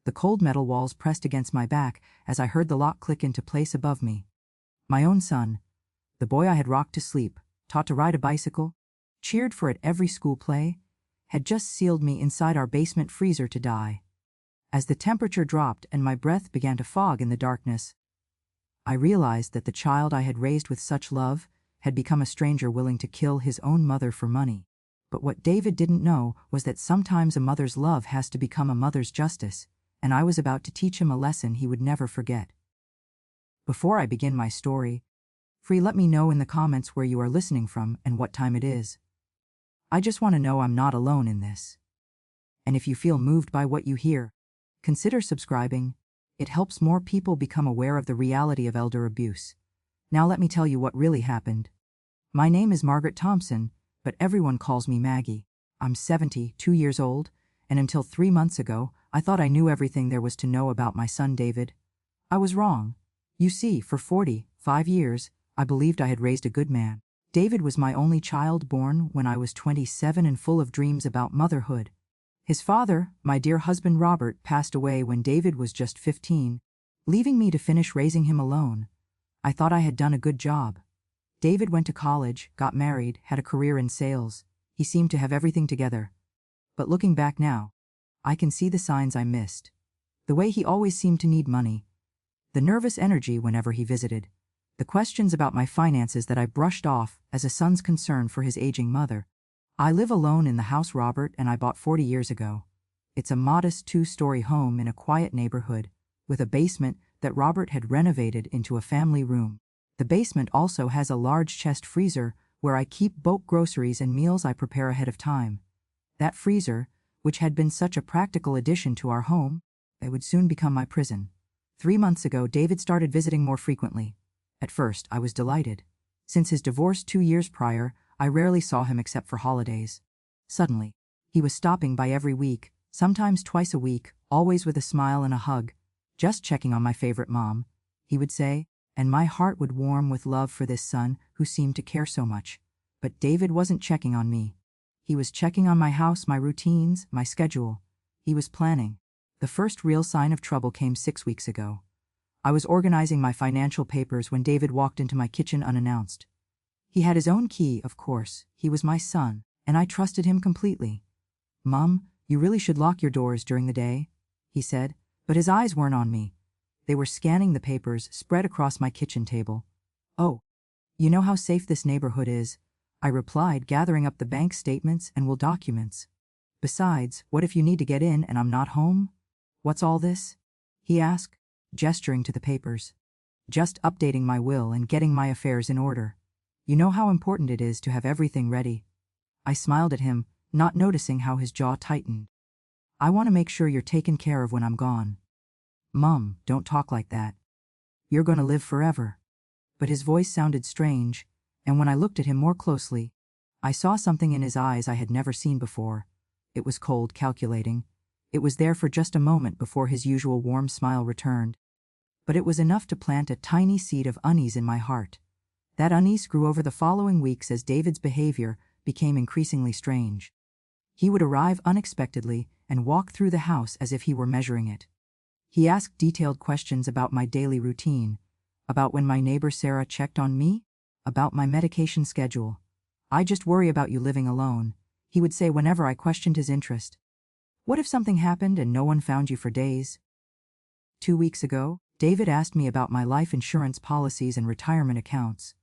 The cold metal walls pressed against my back as I heard the lock click into place above me. My own son, the boy I had rocked to sleep, taught to ride a bicycle, cheered for at every school play, had just sealed me inside our basement freezer to die. As the temperature dropped and my breath began to fog in the darkness, I realized that the child I had raised with such love had become a stranger willing to kill his own mother for money. But what David didn't know was that sometimes a mother's love has to become a mother's justice, and I was about to teach him a lesson he would never forget. Before I begin my story, let me know in the comments where you are listening from and what time it is. I just want to know I'm not alone in this. And if you feel moved by what you hear, consider subscribing. It helps more people become aware of the reality of elder abuse. Now let me tell you what really happened. My name is Margaret Thompson, but everyone calls me Maggie. I'm 72 years old, and until 3 months ago, I thought I knew everything there was to know about my son David. I was wrong. You see, for 45 years, I believed I had raised a good man. David was my only child, born when I was 27 and full of dreams about motherhood. His father, my dear husband Robert, passed away when David was just 15, leaving me to finish raising him alone. I thought I had done a good job. David went to college, got married, had a career in sales. He seemed to have everything together. But looking back now, I can see the signs I missed. The way he always seemed to need money. The nervous energy whenever he visited. The questions about my finances that I brushed off as a son's concern for his aging mother. I live alone in the house Robert and I bought 40 years ago. It's a modest 2-story home in a quiet neighborhood, with a basement that Robert had renovated into a family room. The basement also has a large chest freezer where I keep bulk groceries and meals I prepare ahead of time. That freezer, which had been such a practical addition to our home, it would soon become my prison. 3 months ago, David started visiting more frequently. At first, I was delighted. Since his divorce 2 years prior, I rarely saw him except for holidays. Suddenly, he was stopping by every week, sometimes twice a week, always with a smile and a hug. Just checking on my favorite mom, he would say, and my heart would warm with love for this son who seemed to care so much. But David wasn't checking on me. He was checking on my house, my routines, my schedule. He was planning. The first real sign of trouble came 6 weeks ago. I was organizing my financial papers when David walked into my kitchen unannounced. He had his own key, of course. He was my son, and I trusted him completely. "Mom, you really should lock your doors during the day," he said, but his eyes weren't on me. They were scanning the papers spread across my kitchen table. "Oh, you know how safe this neighborhood is," I replied, gathering up the bank statements and will documents. "Besides, what if you need to get in and I'm not home?" "What's all this?" he asked, gesturing to the papers. "Just updating my will and getting my affairs in order. You know how important it is to have everything ready." I smiled at him, not noticing how his jaw tightened. "I want to make sure you're taken care of when I'm gone." "Mom, don't talk like that. You're going to live forever." But his voice sounded strange, and when I looked at him more closely, I saw something in his eyes I had never seen before. It was cold, calculating. It was there for just a moment before his usual warm smile returned. But it was enough to plant a tiny seed of unease in my heart. That unease grew over the following weeks as David's behavior became increasingly strange. He would arrive unexpectedly and walk through the house as if he were measuring it. He asked detailed questions about my daily routine, about when my neighbor Sarah checked on me, about my medication schedule. "I just worry about you living alone," he would say whenever I questioned his interest. "What if something happened and no one found you for days?" 2 weeks ago, David asked me about my life insurance policies and retirement accounts.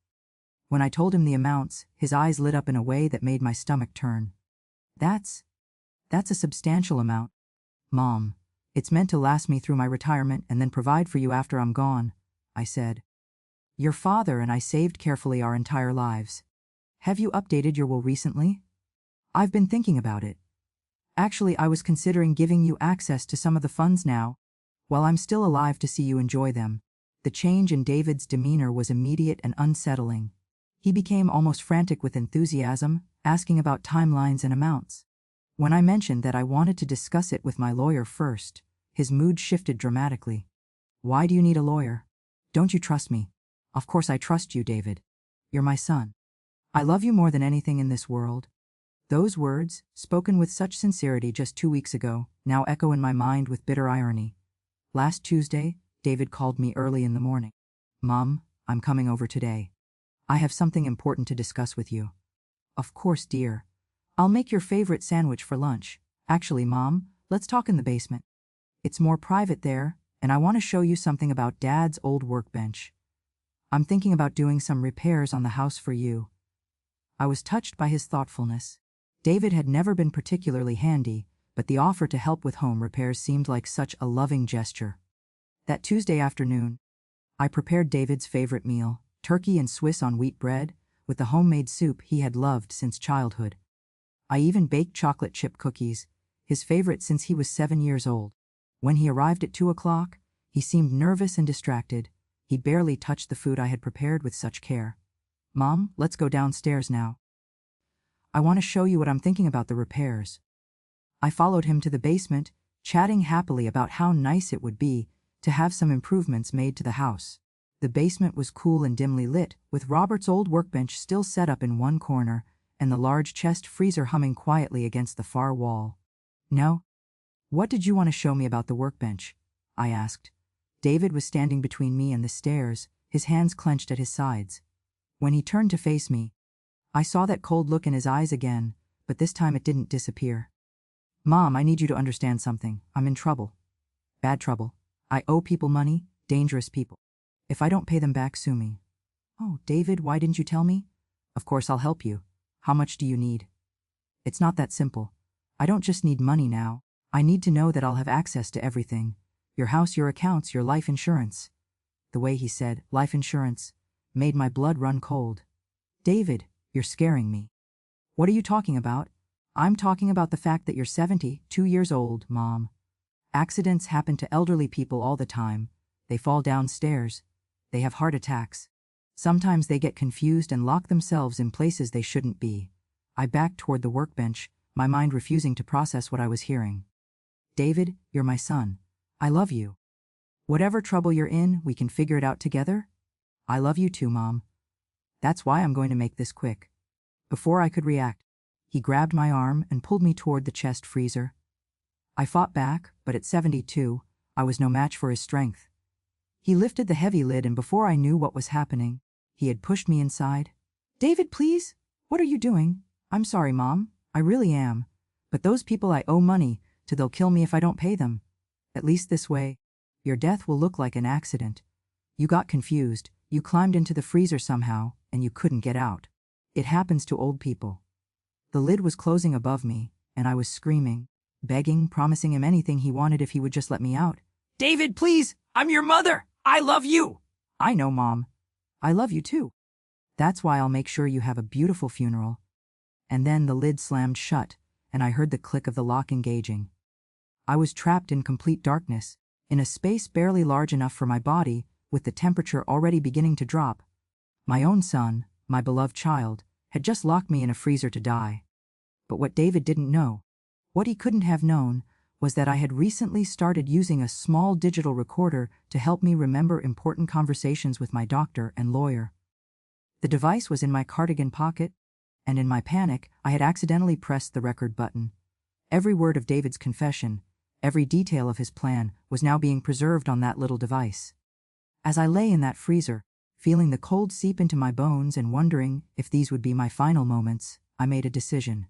When I told him the amounts, his eyes lit up in a way that made my stomach turn. That's a substantial amount, Mom. It's meant to last me through my retirement and then provide for you after I'm gone," I said. "Your father and I saved carefully our entire lives. Have you updated your will recently?" "I've been thinking about it. Actually, I was considering giving you access to some of the funds now, while I'm still alive, to see you enjoy them." The change in David's demeanor was immediate and unsettling. He became almost frantic with enthusiasm, asking about timelines and amounts. When I mentioned that I wanted to discuss it with my lawyer first, his mood shifted dramatically. "Why do you need a lawyer? Don't you trust me?" "Of course I trust you, David. You're my son. I love you more than anything in this world." Those words, spoken with such sincerity just 2 weeks ago, now echo in my mind with bitter irony. Last Tuesday, David called me early in the morning. "Mom, I'm coming over today. I have something important to discuss with you." "Of course, dear. I'll make your favorite sandwich for lunch. Actually, Mom, let's talk in the basement. It's more private there, and I want to show you something about Dad's old workbench. I'm thinking about doing some repairs on the house for you." I was touched by his thoughtfulness. David had never been particularly handy, but the offer to help with home repairs seemed like such a loving gesture. That Tuesday afternoon, I prepared David's favorite meal, turkey and Swiss on wheat bread, with the homemade soup he had loved since childhood. I even baked chocolate chip cookies, his favorite since he was 7 years old. When he arrived at 2 o'clock, he seemed nervous and distracted. He barely touched the food I had prepared with such care. "Mom, let's go downstairs now. I want to show you what I'm thinking about the repairs." I followed him to the basement, chatting happily about how nice it would be to have some improvements made to the house. The basement was cool and dimly lit, with Robert's old workbench still set up in one corner and the large chest freezer humming quietly against the far wall. "No? What did you want to show me about the workbench?" I asked. David was standing between me and the stairs, his hands clenched at his sides. When he turned to face me, I saw that cold look in his eyes again, but this time it didn't disappear. "Mom, I need you to understand something. I'm in trouble. Bad trouble. I owe people money, dangerous people. If I don't pay them back, sue me." "Oh, David, why didn't you tell me?" "Of course I'll help you. How much do you need?" "It's not that simple. I don't just need money now. I need to know that I'll have access to everything. Your house, your accounts, your life insurance." The way he said, "life insurance," made my blood run cold. "David, you're scaring me." "What are you talking about?" "I'm talking about the fact that you're 72 years old, Mom. Accidents happen to elderly people all the time. They fall downstairs. They have heart attacks. Sometimes they get confused and lock themselves in places they shouldn't be." I backed toward the workbench, my mind refusing to process what I was hearing. "David, you're my son. I love you. Whatever trouble you're in, we can figure it out together. I love you too, Mom. That's why I'm going to make this quick." Before I could react, he grabbed my arm and pulled me toward the chest freezer. I fought back, but at 72, I was no match for his strength. He lifted the heavy lid, and before I knew what was happening, he had pushed me inside. "David, please! What are you doing?" "I'm sorry, Mom. I really am. But those people I owe money to, they'll kill me if I don't pay them. At least this way, your death will look like an accident. You got confused, you climbed into the freezer somehow, and you couldn't get out. It happens to old people." The lid was closing above me, and I was screaming, begging, promising him anything he wanted if he would just let me out. "David, please! I'm your mother! I love you!" "I know, Mom. I love you too. That's why I'll make sure you have a beautiful funeral." And then the lid slammed shut, and I heard the click of the lock engaging. I was trapped in complete darkness, in a space barely large enough for my body, with the temperature already beginning to drop. My own son, my beloved child, had just locked me in a freezer to die. But what David didn't know, what he couldn't have known, was that I had recently started using a small digital recorder to help me remember important conversations with my doctor and lawyer. The device was in my cardigan pocket, and in my panic, I had accidentally pressed the record button. Every word of David's confession, every detail of his plan, was now being preserved on that little device. As I lay in that freezer, feeling the cold seep into my bones and wondering if these would be my final moments, I made a decision.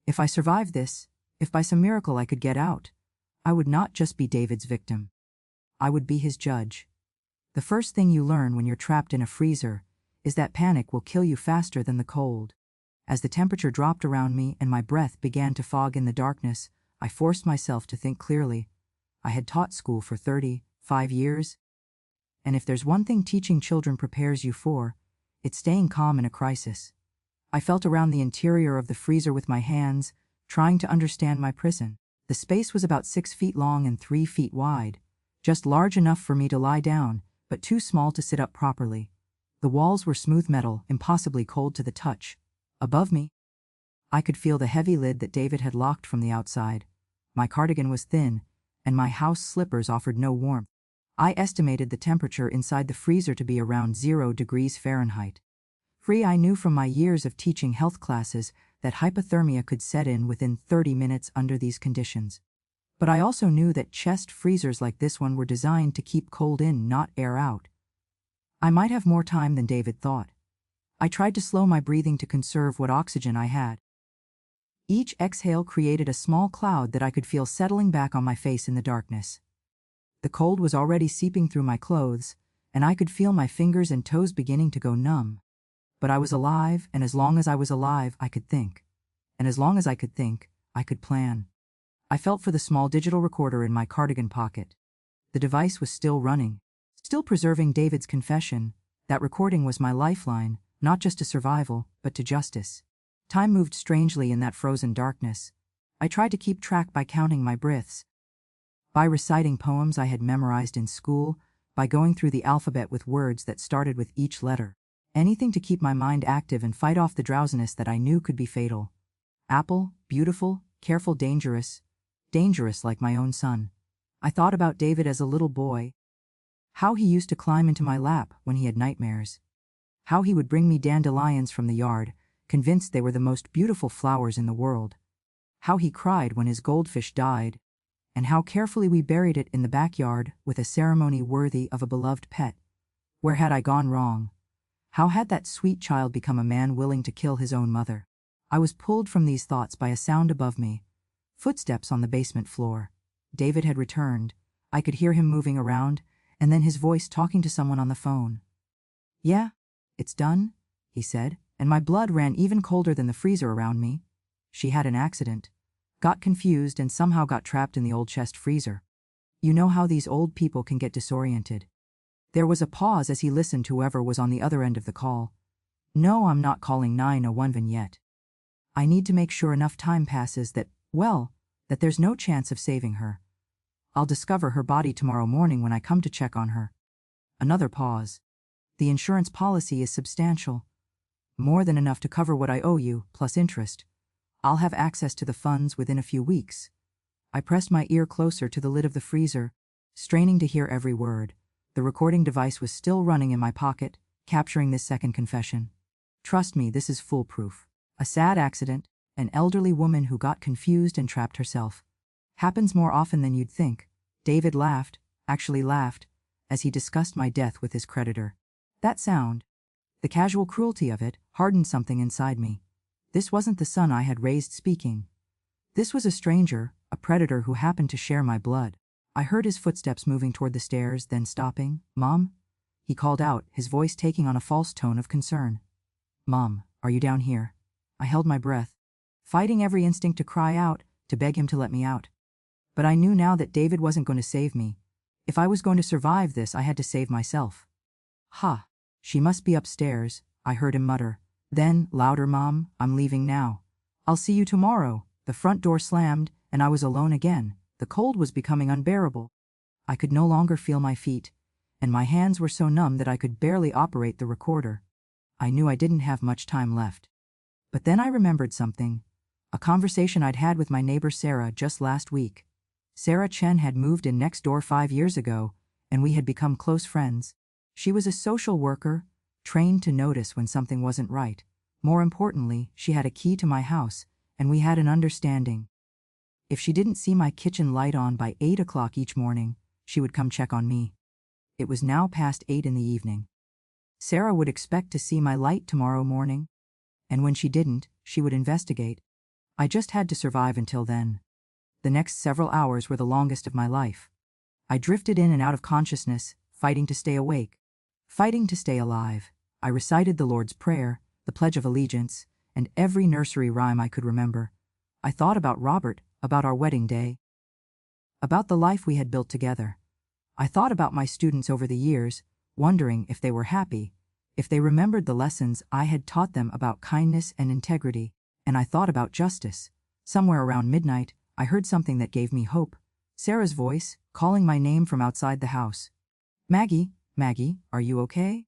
If I survived this, if by some miracle I could get out, I would not just be David's victim. I would be his judge. The first thing you learn when you're trapped in a freezer is that panic will kill you faster than the cold. As the temperature dropped around me and my breath began to fog in the darkness, I forced myself to think clearly. I had taught school for 35 years. And if there's one thing teaching children prepares you for, it's staying calm in a crisis. I felt around the interior of the freezer with my hands, trying to understand my prison. The space was about 6 feet long and 3 feet wide, just large enough for me to lie down, but too small to sit up properly. The walls were smooth metal, impossibly cold to the touch. Above me, I could feel the heavy lid that David had locked from the outside. My cardigan was thin, and my house slippers offered no warmth. I estimated the temperature inside the freezer to be around 0 degrees Fahrenheit. I knew from my years of teaching health classes that hypothermia could set in within 30 minutes under these conditions. But I also knew that chest freezers like this one were designed to keep cold in, not air out. I might have more time than David thought. I tried to slow my breathing to conserve what oxygen I had. Each exhale created a small cloud that I could feel settling back on my face in the darkness. The cold was already seeping through my clothes, and I could feel my fingers and toes beginning to go numb. But I was alive, and as long as I was alive, I could think. And as long as I could think, I could plan. I felt for the small digital recorder in my cardigan pocket. The device was still running, still preserving David's confession. That recording was my lifeline, not just to survival, but to justice. Time moved strangely in that frozen darkness. I tried to keep track by counting my breaths, by reciting poems I had memorized in school, by going through the alphabet with words that started with each letter. Anything to keep my mind active and fight off the drowsiness that I knew could be fatal. Apple, beautiful, careful, dangerous. Dangerous like my own son. I thought about David as a little boy. How he used to climb into my lap when he had nightmares. How he would bring me dandelions from the yard, convinced they were the most beautiful flowers in the world. How he cried when his goldfish died. And how carefully we buried it in the backyard with a ceremony worthy of a beloved pet. Where had I gone wrong? How had that sweet child become a man willing to kill his own mother? I was pulled from these thoughts by a sound above me. Footsteps on the basement floor. David had returned. I could hear him moving around, and then his voice talking to someone on the phone. "Yeah, it's done," he said, and my blood ran even colder than the freezer around me. She had an accident. Got confused and somehow got trapped in the old chest freezer. You know how these old people can get disoriented. There was a pause as he listened to whoever was on the other end of the call. "No, I'm not calling 911 yet. I need to make sure enough time passes that there's no chance of saving her. I'll discover her body tomorrow morning when I come to check on her." Another pause. "The insurance policy is substantial. More than enough to cover what I owe you, plus interest. I'll have access to the funds within a few weeks." I pressed my ear closer to the lid of the freezer, straining to hear every word. The recording device was still running in my pocket, capturing this second confession. "Trust me, this is foolproof. A sad accident. An elderly woman who got confused and trapped herself. Happens more often than you'd think." David laughed, actually laughed, as he discussed my death with his creditor. That sound, the casual cruelty of it, hardened something inside me. This wasn't the son I had raised speaking. This was a stranger, a predator who happened to share my blood. I heard his footsteps moving toward the stairs, then stopping. "Mom?" he called out, his voice taking on a false tone of concern. "Mom, are you down here?" I held my breath, fighting every instinct to cry out, to beg him to let me out. But I knew now that David wasn't going to save me. If I was going to survive this, I had to save myself. "Ha, she must be upstairs," I heard him mutter. Then, louder, "Mom, I'm leaving now. I'll see you tomorrow." The front door slammed, and I was alone again. The cold was becoming unbearable. I could no longer feel my feet, and my hands were so numb that I could barely operate the recorder. I knew I didn't have much time left. But then I remembered something. A conversation I'd had with my neighbor Sarah just last week. Sarah Chen had moved in next door 5 years ago, and we had become close friends. She was a social worker, trained to notice when something wasn't right. More importantly, she had a key to my house, and we had an understanding. If she didn't see my kitchen light on by 8 o'clock each morning, she would come check on me. It was now past 8 in the evening. Sarah would expect to see my light tomorrow morning, and when she didn't, she would investigate. I just had to survive until then. The next several hours were the longest of my life. I drifted in and out of consciousness, fighting to stay awake, fighting to stay alive. I recited the Lord's Prayer, the Pledge of Allegiance, and every nursery rhyme I could remember. I thought about Robert, about our wedding day, about the life we had built together. I thought about my students over the years, wondering if they were happy, if they remembered the lessons I had taught them about kindness and integrity. And I thought about justice. Somewhere around midnight, I heard something that gave me hope. Sarah's voice, calling my name from outside the house. "Maggie, Maggie, are you okay?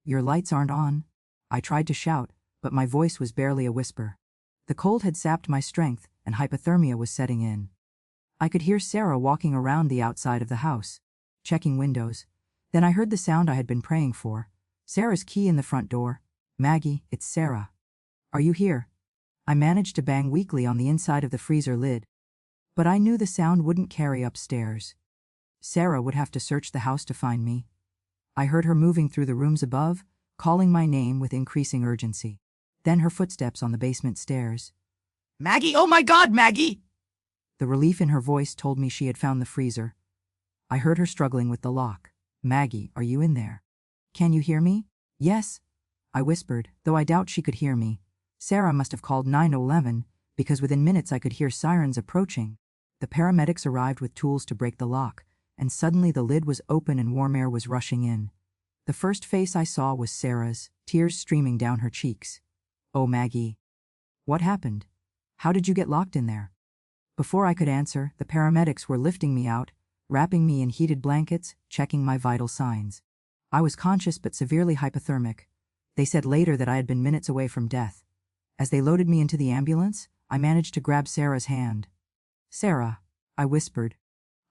Your lights aren't on." I tried to shout, but my voice was barely a whisper. The cold had sapped my strength, and hypothermia was setting in. I could hear Sarah walking around the outside of the house, checking windows. Then I heard the sound I had been praying for. Sarah's key in the front door. "Maggie, it's Sarah. Are you here?" I managed to bang weakly on the inside of the freezer lid. But I knew the sound wouldn't carry upstairs. Sarah would have to search the house to find me. I heard her moving through the rooms above, calling my name with increasing urgency. Then her footsteps on the basement stairs. Maggie, oh my God, Maggie! The relief in her voice told me she had found the freezer. I heard her struggling with the lock. Maggie, are you in there? Can you hear me? Yes, I whispered, though I doubt she could hear me. Sarah must have called 911, because within minutes I could hear sirens approaching. The paramedics arrived with tools to break the lock, and suddenly the lid was open and warm air was rushing in. The first face I saw was Sarah's, tears streaming down her cheeks. Oh, Maggie. What happened? How did you get locked in there? Before I could answer, the paramedics were lifting me out, wrapping me in heated blankets, checking my vital signs. I was conscious but severely hypothermic. They said later that I had been minutes away from death. As they loaded me into the ambulance, I managed to grab Sarah's hand. Sarah, I whispered.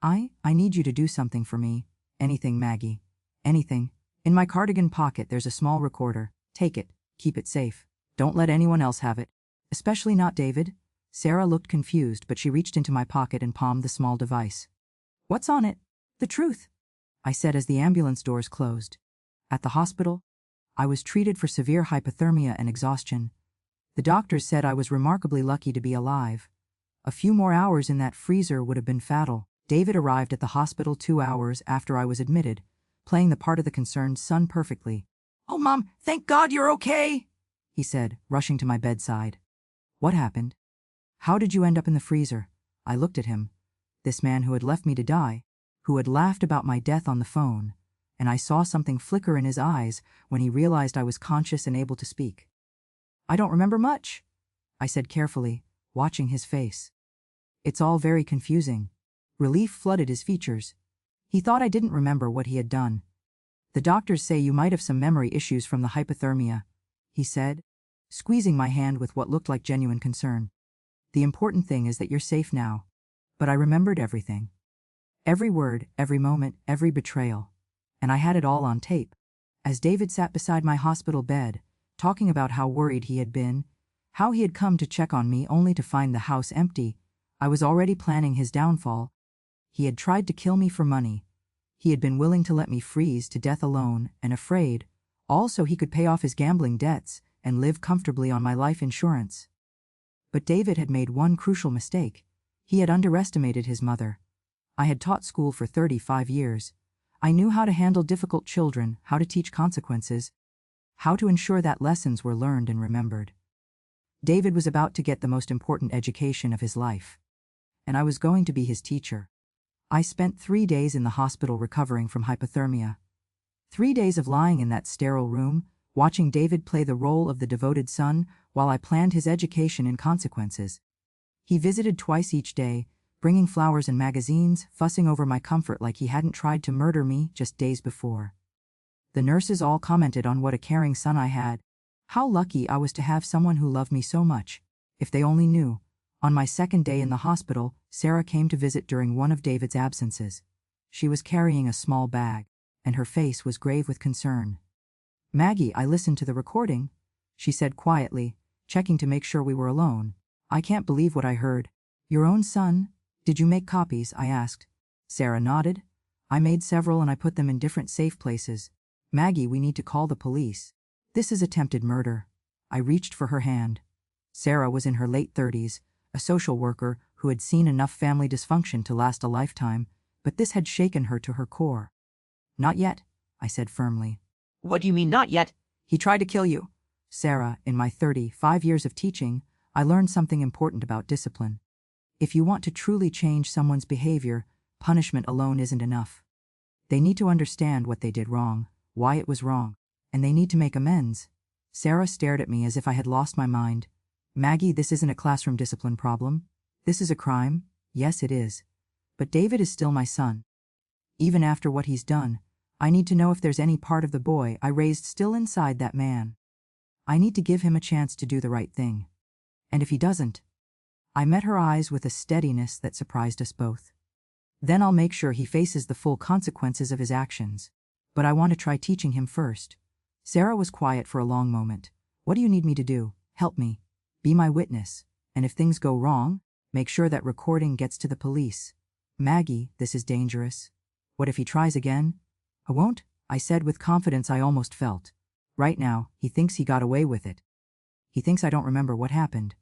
I need you to do something for me. Anything, Maggie. Anything. In my cardigan pocket there's a small recorder. Take it. Keep it safe. Don't let anyone else have it. Especially not David. Sarah looked confused, but she reached into my pocket and palmed the small device. What's on it? The truth, I said as the ambulance doors closed. At the hospital, I was treated for severe hypothermia and exhaustion. The doctors said I was remarkably lucky to be alive. A few more hours in that freezer would have been fatal. David arrived at the hospital 2 hours after I was admitted, playing the part of the concerned son perfectly. Oh, Mom, thank God you're okay, he said, rushing to my bedside. What happened? How did you end up in the freezer? I looked at him. This man who had left me to die, who had laughed about my death on the phone, and I saw something flicker in his eyes when he realized I was conscious and able to speak. I don't remember much, I said carefully, watching his face. It's all very confusing. Relief flooded his features. He thought I didn't remember what he had done. The doctors say you might have some memory issues from the hypothermia, he said, squeezing my hand with what looked like genuine concern. The important thing is that you're safe now. But I remembered everything. Every word, every moment, every betrayal. And I had it all on tape. As David sat beside my hospital bed, talking about how worried he had been, how he had come to check on me only to find the house empty, I was already planning his downfall. He had tried to kill me for money. He had been willing to let me freeze to death alone and afraid, also he could pay off his gambling debts and live comfortably on my life insurance. But David had made one crucial mistake. He had underestimated his mother. I had taught school for 35 years. I knew how to handle difficult children, how to teach consequences, how to ensure that lessons were learned and remembered. David was about to get the most important education of his life. And I was going to be his teacher. I spent 3 days in the hospital recovering from hypothermia. 3 days of lying in that sterile room, watching David play the role of the devoted son while I planned his education and consequences. He visited twice each day, bringing flowers and magazines, fussing over my comfort like he hadn't tried to murder me just days before. The nurses all commented on what a caring son I had. How lucky I was to have someone who loved me so much. If they only knew. On my second day in the hospital, Sarah came to visit during one of David's absences. She was carrying a small bag, and her face was grave with concern. Maggie, I listened to the recording, she said quietly, checking to make sure we were alone. I can't believe what I heard. Your own son? Did you make copies? I asked. Sarah nodded. I made several and I put them in different safe places. Maggie, we need to call the police. This is attempted murder. I reached for her hand. Sarah was in her late 30s, a social worker who had seen enough family dysfunction to last a lifetime, but this had shaken her to her core. Not yet, I said firmly. What do you mean, not yet? He tried to kill you. Sarah, in my 35 years of teaching, I learned something important about discipline. If you want to truly change someone's behavior, punishment alone isn't enough. They need to understand what they did wrong, why it was wrong, and they need to make amends. Sarah stared at me as if I had lost my mind. Maggie, this isn't a classroom discipline problem. This is a crime. Yes, it is. But David is still my son. Even after what he's done, I need to know if there's any part of the boy I raised still inside that man. I need to give him a chance to do the right thing. And if he doesn't, I met her eyes with a steadiness that surprised us both. Then I'll make sure he faces the full consequences of his actions. But I want to try teaching him first. Sarah was quiet for a long moment. What do you need me to do? Help me. Be my witness, and if things go wrong, make sure that recording gets to the police. Maggie, this is dangerous. What if he tries again? I won't, I said with confidence I almost felt. Right now, he thinks he got away with it. He thinks I don't remember what happened.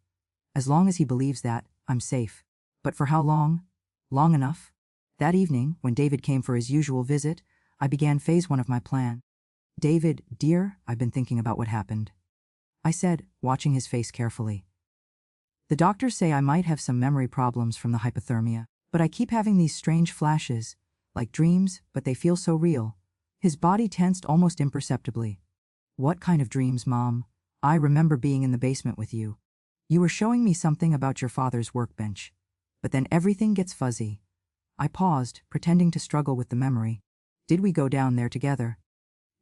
As long as he believes that, I'm safe. But for how long? Long enough? That evening, when David came for his usual visit, I began phase 1 of my plan. David, dear, I've been thinking about what happened, I said, watching his face carefully. The doctors say I might have some memory problems from the hypothermia, but I keep having these strange flashes, like dreams, but they feel so real. His body tensed almost imperceptibly. What kind of dreams, Mom? I remember being in the basement with you. You were showing me something about your father's workbench. But then everything gets fuzzy. I paused, pretending to struggle with the memory. Did we go down there together?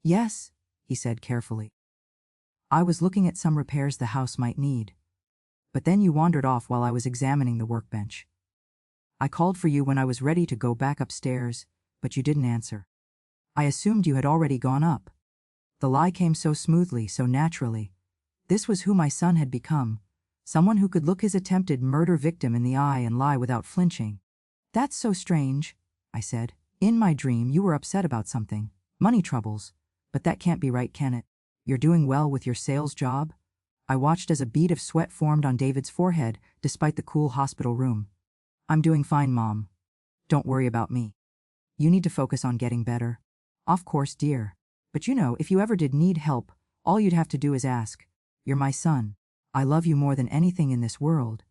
Yes, he said carefully. I was looking at some repairs the house might need. But then you wandered off while I was examining the workbench. I called for you when I was ready to go back upstairs, but you didn't answer. I assumed you had already gone up. The lie came so smoothly, so naturally. This was who my son had become, someone who could look his attempted murder victim in the eye and lie without flinching. That's so strange, I said. In my dream, you were upset about something. Money troubles. But that can't be right, can it? You're doing well with your sales job? I watched as a bead of sweat formed on David's forehead, despite the cool hospital room. I'm doing fine, Mom. Don't worry about me. You need to focus on getting better. Of course, dear. But you know, if you ever did need help, all you'd have to do is ask. You're my son. I love you more than anything in this world.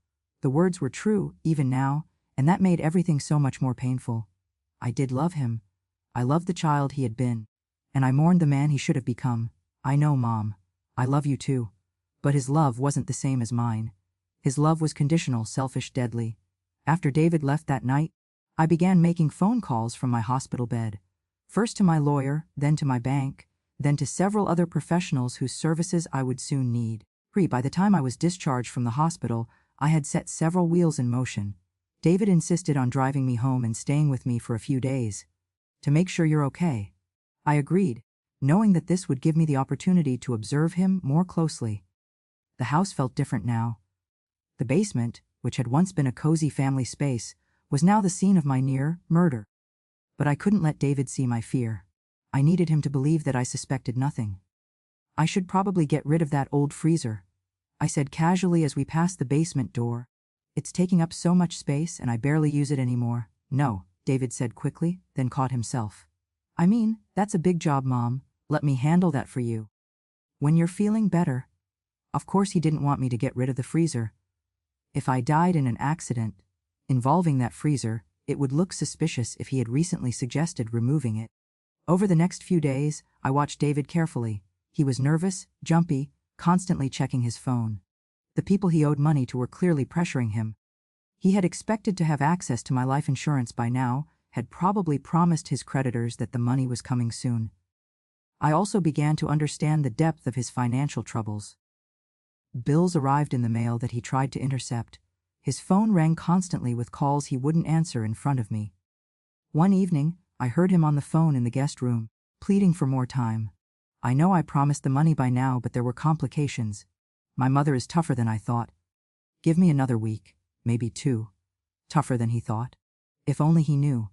The words were true, even now, and that made everything so much more painful. I did love him. I loved the child he had been. And I mourned the man he should have become. I know, Mom. I love you too. But his love wasn't the same as mine. His love was conditional, selfish, deadly. After David left that night, I began making phone calls from my hospital bed. First to my lawyer, then to my bank, then to several other professionals whose services I would soon need. By the time I was discharged from the hospital, I had set several wheels in motion. David insisted on driving me home and staying with me for a few days. To make sure you're okay. I agreed, knowing that this would give me the opportunity to observe him more closely. The house felt different now. The basement, which had once been a cozy family space, was now the scene of my near murder. But I couldn't let David see my fear. I needed him to believe that I suspected nothing. I should probably get rid of that old freezer, I said casually as we passed the basement door. It's taking up so much space and I barely use it anymore. No, David said quickly, then caught himself. I mean, that's a big job, Mom. Let me handle that for you. When you're feeling better. Of course he didn't want me to get rid of the freezer. If I died in an accident involving that freezer, it would look suspicious if he had recently suggested removing it. Over the next few days, I watched David carefully. He was nervous, jumpy, constantly checking his phone. The people he owed money to were clearly pressuring him. He had expected to have access to my life insurance by now, had probably promised his creditors that the money was coming soon. I also began to understand the depth of his financial troubles. Bills arrived in the mail that he tried to intercept. His phone rang constantly with calls he wouldn't answer in front of me. One evening, I heard him on the phone in the guest room, pleading for more time. I know I promised the money by now, but there were complications. My mother is tougher than I thought. Give me another week, maybe 2. Tougher than he thought. If only he knew.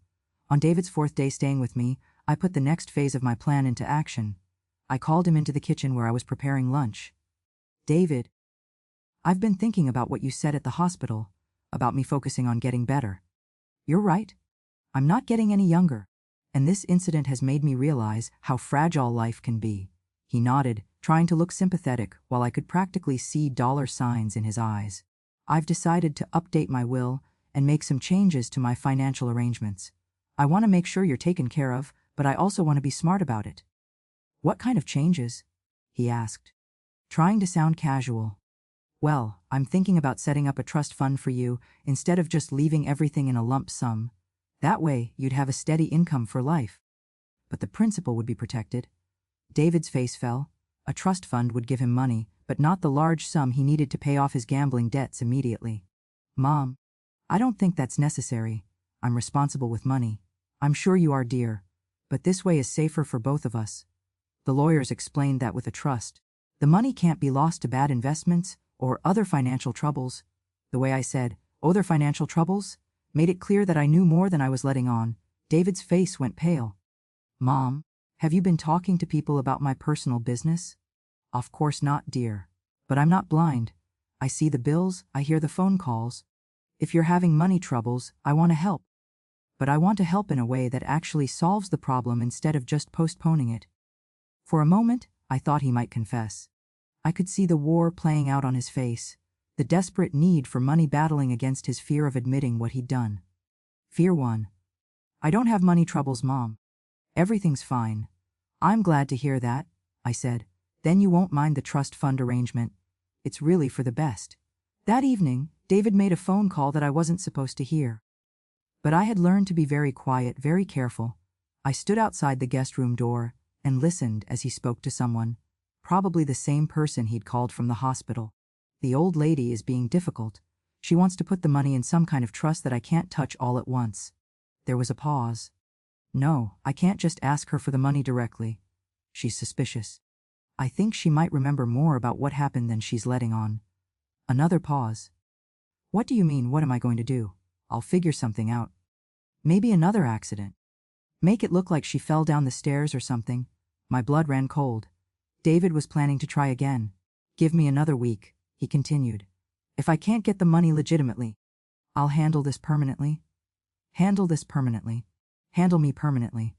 On David's 4th day staying with me, I put the next phase of my plan into action. I called him into the kitchen where I was preparing lunch. David, I've been thinking about what you said at the hospital, about me focusing on getting better. You're right. I'm not getting any younger. And this incident has made me realize how fragile life can be. He nodded, trying to look sympathetic while I could practically see dollar signs in his eyes. I've decided to update my will and make some changes to my financial arrangements. I want to make sure you're taken care of, but I also want to be smart about it. What kind of changes? He asked, trying to sound casual. Well, I'm thinking about setting up a trust fund for you instead of just leaving everything in a lump sum. That way, you'd have a steady income for life. But the principal would be protected. David's face fell. A trust fund would give him money, but not the large sum he needed to pay off his gambling debts immediately. Mom, I don't think that's necessary. I'm responsible with money. I'm sure you are, dear. But this way is safer for both of us. The lawyers explained that with a trust, the money can't be lost to bad investments or other financial troubles. The way I said, other financial troubles, made it clear that I knew more than I was letting on. David's face went pale. Mom, have you been talking to people about my personal business? Of course not, dear. But I'm not blind. I see the bills, I hear the phone calls. If you're having money troubles, I want to help. But I want to help in a way that actually solves the problem instead of just postponing it. For a moment, I thought he might confess. I could see the war playing out on his face, the desperate need for money battling against his fear of admitting what he'd done. Fear 1. I don't have money troubles, Mom. Everything's fine. I'm glad to hear that, I said. Then you won't mind the trust fund arrangement. It's really for the best. That evening, David made a phone call that I wasn't supposed to hear. But I had learned to be very quiet, very careful. I stood outside the guest room door and listened as he spoke to someone, probably the same person he'd called from the hospital. The old lady is being difficult. She wants to put the money in some kind of trust that I can't touch all at once. There was a pause. No, I can't just ask her for the money directly. She's suspicious. I think she might remember more about what happened than she's letting on. Another pause. What do you mean, what am I going to do? I'll figure something out. Maybe another accident. Make it look like she fell down the stairs or something. My blood ran cold. David was planning to try again. Give me another week, he continued. If I can't get the money legitimately, I'll handle this permanently. Handle this permanently. Handle me permanently.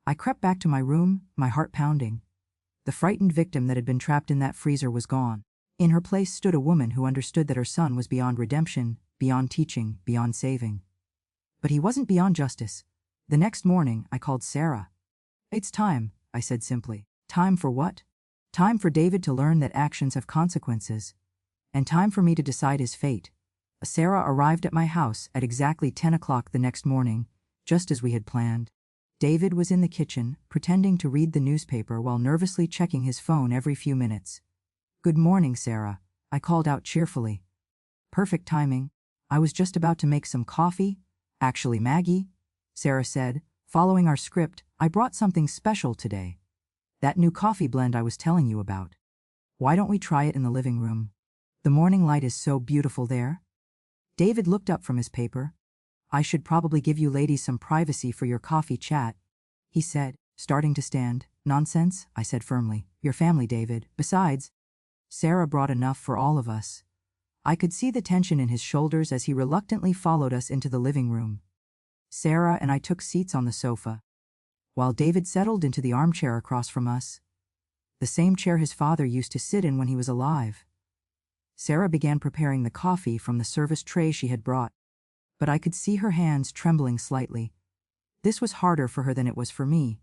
I crept back to my room, my heart pounding. The frightened victim that had been trapped in that freezer was gone. In her place stood a woman who understood that her son was beyond redemption, beyond teaching, beyond saving. But he wasn't beyond justice. The next morning, I called Sarah. It's time, I said simply. Time for what? Time for David to learn that actions have consequences. And time for me to decide his fate. Sarah arrived at my house at exactly 10 o'clock the next morning, just as we had planned. David was in the kitchen, pretending to read the newspaper while nervously checking his phone every few minutes. Good morning, Sarah, I called out cheerfully. Perfect timing. I was just about to make some coffee. Actually, Maggie, Sarah said, following our script, I brought something special today. That new coffee blend I was telling you about. Why don't we try it in the living room? The morning light is so beautiful there. David looked up from his paper. I should probably give you ladies some privacy for your coffee chat, he said, starting to stand. Nonsense, I said firmly. Your family, David. Besides, Sarah brought enough for all of us. I could see the tension in his shoulders as he reluctantly followed us into the living room. Sarah and I took seats on the sofa, while David settled into the armchair across from us, the same chair his father used to sit in when he was alive. Sarah began preparing the coffee from the service tray she had brought, but I could see her hands trembling slightly. This was harder for her than it was for me.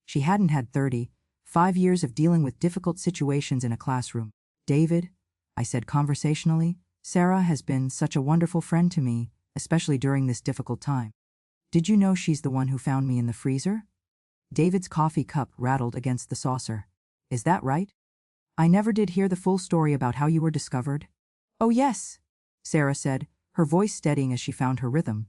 She hadn't had 35 years of dealing with difficult situations in a classroom. David, I said conversationally, Sarah has been such a wonderful friend to me, especially during this difficult time. Did you know she's the one who found me in the freezer? David's coffee cup rattled against the saucer. Is that right? I never did hear the full story about how you were discovered. Oh yes, Sarah said, her voice steadying as she found her rhythm.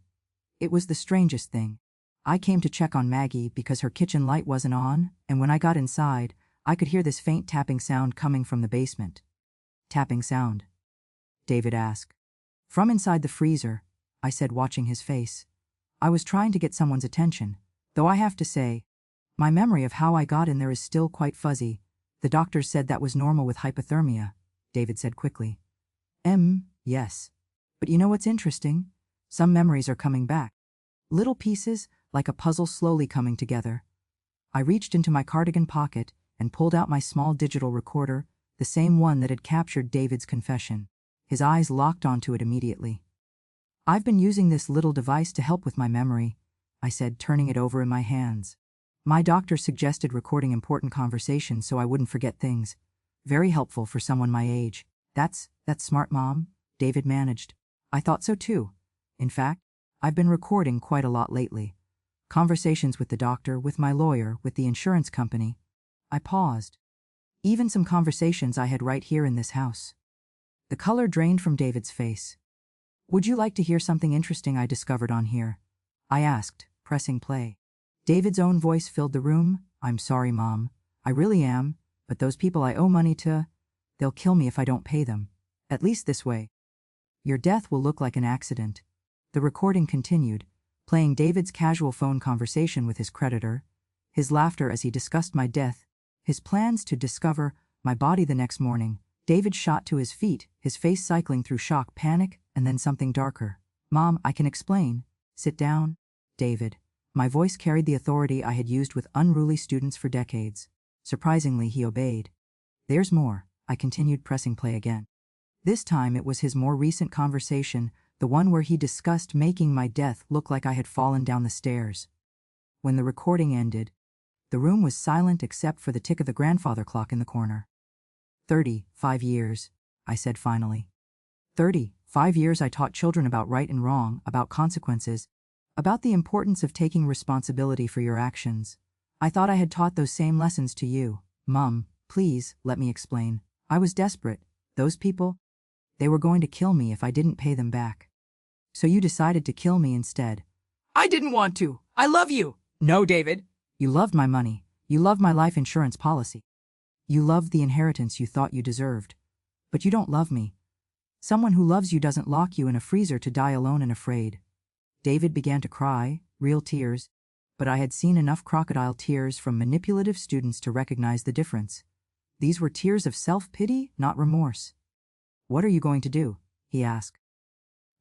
It was the strangest thing. I came to check on Maggie because her kitchen light wasn't on, and when I got inside, I could hear this faint tapping sound coming from the basement. Tapping sound? David asked. From inside the freezer, I said, watching his face. I was trying to get someone's attention, though I have to say, my memory of how I got in there is still quite fuzzy. The doctor said that was normal with hypothermia, David said quickly. Yes. But you know what's interesting? Some memories are coming back. Little pieces, like a puzzle slowly coming together. I reached into my cardigan pocket and pulled out my small digital recorder, the same one that had captured David's confession. His eyes locked onto it immediately. I've been using this little device to help with my memory, I said, turning it over in my hands. My doctor suggested recording important conversations so I wouldn't forget things. Very helpful for someone my age. That's smart, Mom, David managed. I thought so too. In fact, I've been recording quite a lot lately. Conversations with the doctor, with my lawyer, with the insurance company. I paused. Even some conversations I had right here in this house. The color drained from David's face. Would you like to hear something interesting I discovered on here? I asked, pressing play. David's own voice filled the room. I'm sorry, Mom. I really am, but those people I owe money to, they'll kill me if I don't pay them. At least this way. Your death will look like an accident. The recording continued, playing David's casual phone conversation with his creditor, his laughter as he discussed my death, his plans to discover my body the next morning. David shot to his feet, his face cycling through shock, panic, and then something darker. Mom, I can explain. Sit down. David. My voice carried the authority I had used with unruly students for decades. Surprisingly, he obeyed. There's more. I continued, pressing play again. This time it was his more recent conversation, the one where he discussed making my death look like I had fallen down the stairs. When the recording ended, the room was silent except for the tick of the grandfather clock in the corner. 35 years, I said finally. 35 years I taught children about right and wrong, about consequences, about the importance of taking responsibility for your actions. I thought I had taught those same lessons to you. Mom, please, let me explain. I was desperate. Those people, they were going to kill me if I didn't pay them back. So you decided to kill me instead. I didn't want to. I love you. No, David. You loved my money. You loved my life insurance policy. You loved the inheritance you thought you deserved. But you don't love me. Someone who loves you doesn't lock you in a freezer to die alone and afraid. David began to cry, real tears, but I had seen enough crocodile tears from manipulative students to recognize the difference. These were tears of self-pity, not remorse. What are you going to do? He asked.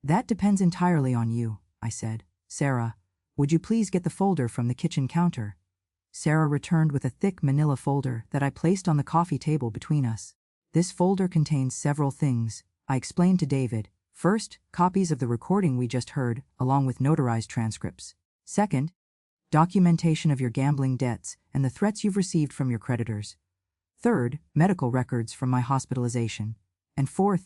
That depends entirely on you, I said. Sarah, would you please get the folder from the kitchen counter? Sarah returned with a thick manila folder that I placed on the coffee table between us. This folder contains several things, I explained to David. First, copies of the recording we just heard, along with notarized transcripts. Second, documentation of your gambling debts and the threats you've received from your creditors. Third, medical records from my hospitalization. And fourth,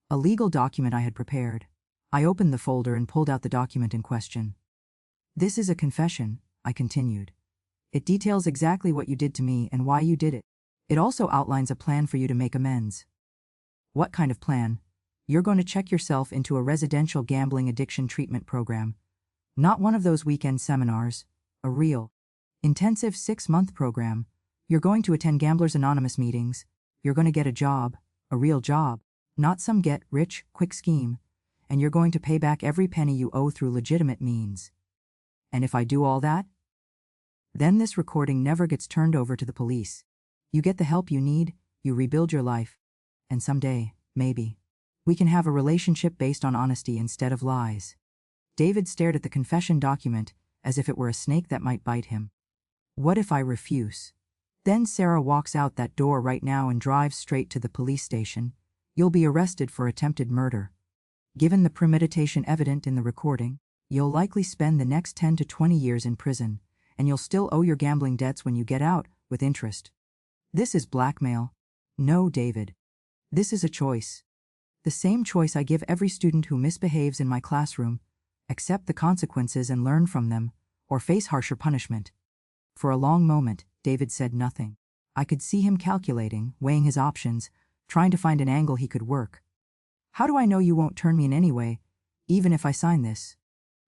a legal document I had prepared. I opened the folder and pulled out the document in question. This is a confession, I continued. It details exactly what you did to me and why you did it. It also outlines a plan for you to make amends. What kind of plan? You're going to check yourself into a residential gambling addiction treatment program. Not one of those weekend seminars, a real, intensive 6-month program. You're going to attend Gamblers Anonymous meetings. You're going to get a job, a real job, not some get-rich-quick scheme. And you're going to pay back every penny you owe through legitimate means. And if I do all that, then this recording never gets turned over to the police. You get the help you need, you rebuild your life, and someday, maybe, we can have a relationship based on honesty instead of lies. David stared at the confession document as if it were a snake that might bite him. What if I refuse? Then Sarah walks out that door right now and drives straight to the police station. You'll be arrested for attempted murder. Given the premeditation evident in the recording, you'll likely spend the next 10 to 20 years in prison, and you'll still owe your gambling debts when you get out, with interest. This is blackmail. No, David. This is a choice. The same choice I give every student who misbehaves in my classroom: accept the consequences and learn from them, or face harsher punishment. For a long moment, David said nothing. I could see him calculating, weighing his options, trying to find an angle he could work. How do I know you won't turn me in anyway, even if I sign this?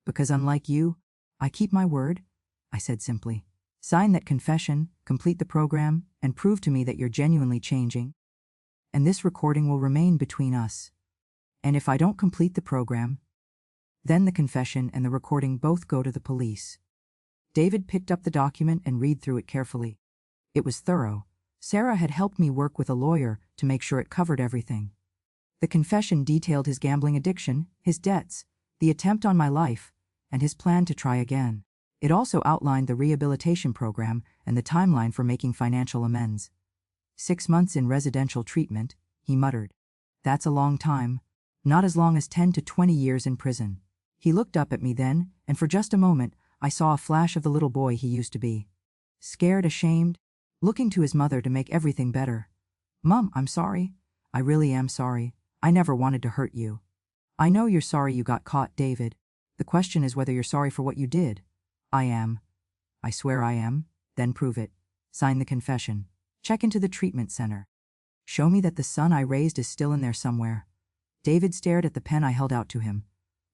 Because unlike you, I keep my word, I said simply. Sign that confession, complete the program, and prove to me that you're genuinely changing. And this recording will remain between us. And if I don't complete the program, then the confession and the recording both go to the police. David picked up the document and read through it carefully. It was thorough. Sarah had helped me work with a lawyer to make sure it covered everything. The confession detailed his gambling addiction, his debts, the attempt on my life, and his plan to try again. It also outlined the rehabilitation program and the timeline for making financial amends. 6 months in residential treatment, he muttered. That's a long time. Not as long as 10 to 20 years in prison. He looked up at me then, and for just a moment, I saw a flash of the little boy he used to be. Scared, ashamed, looking to his mother to make everything better. Mom, I'm sorry. I really am sorry. I never wanted to hurt you. I know you're sorry you got caught, David. The question is whether you're sorry for what you did. I am. I swear I am. Then prove it. Sign the confession. Check into the treatment center. Show me that the son I raised is still in there somewhere. David stared at the pen I held out to him.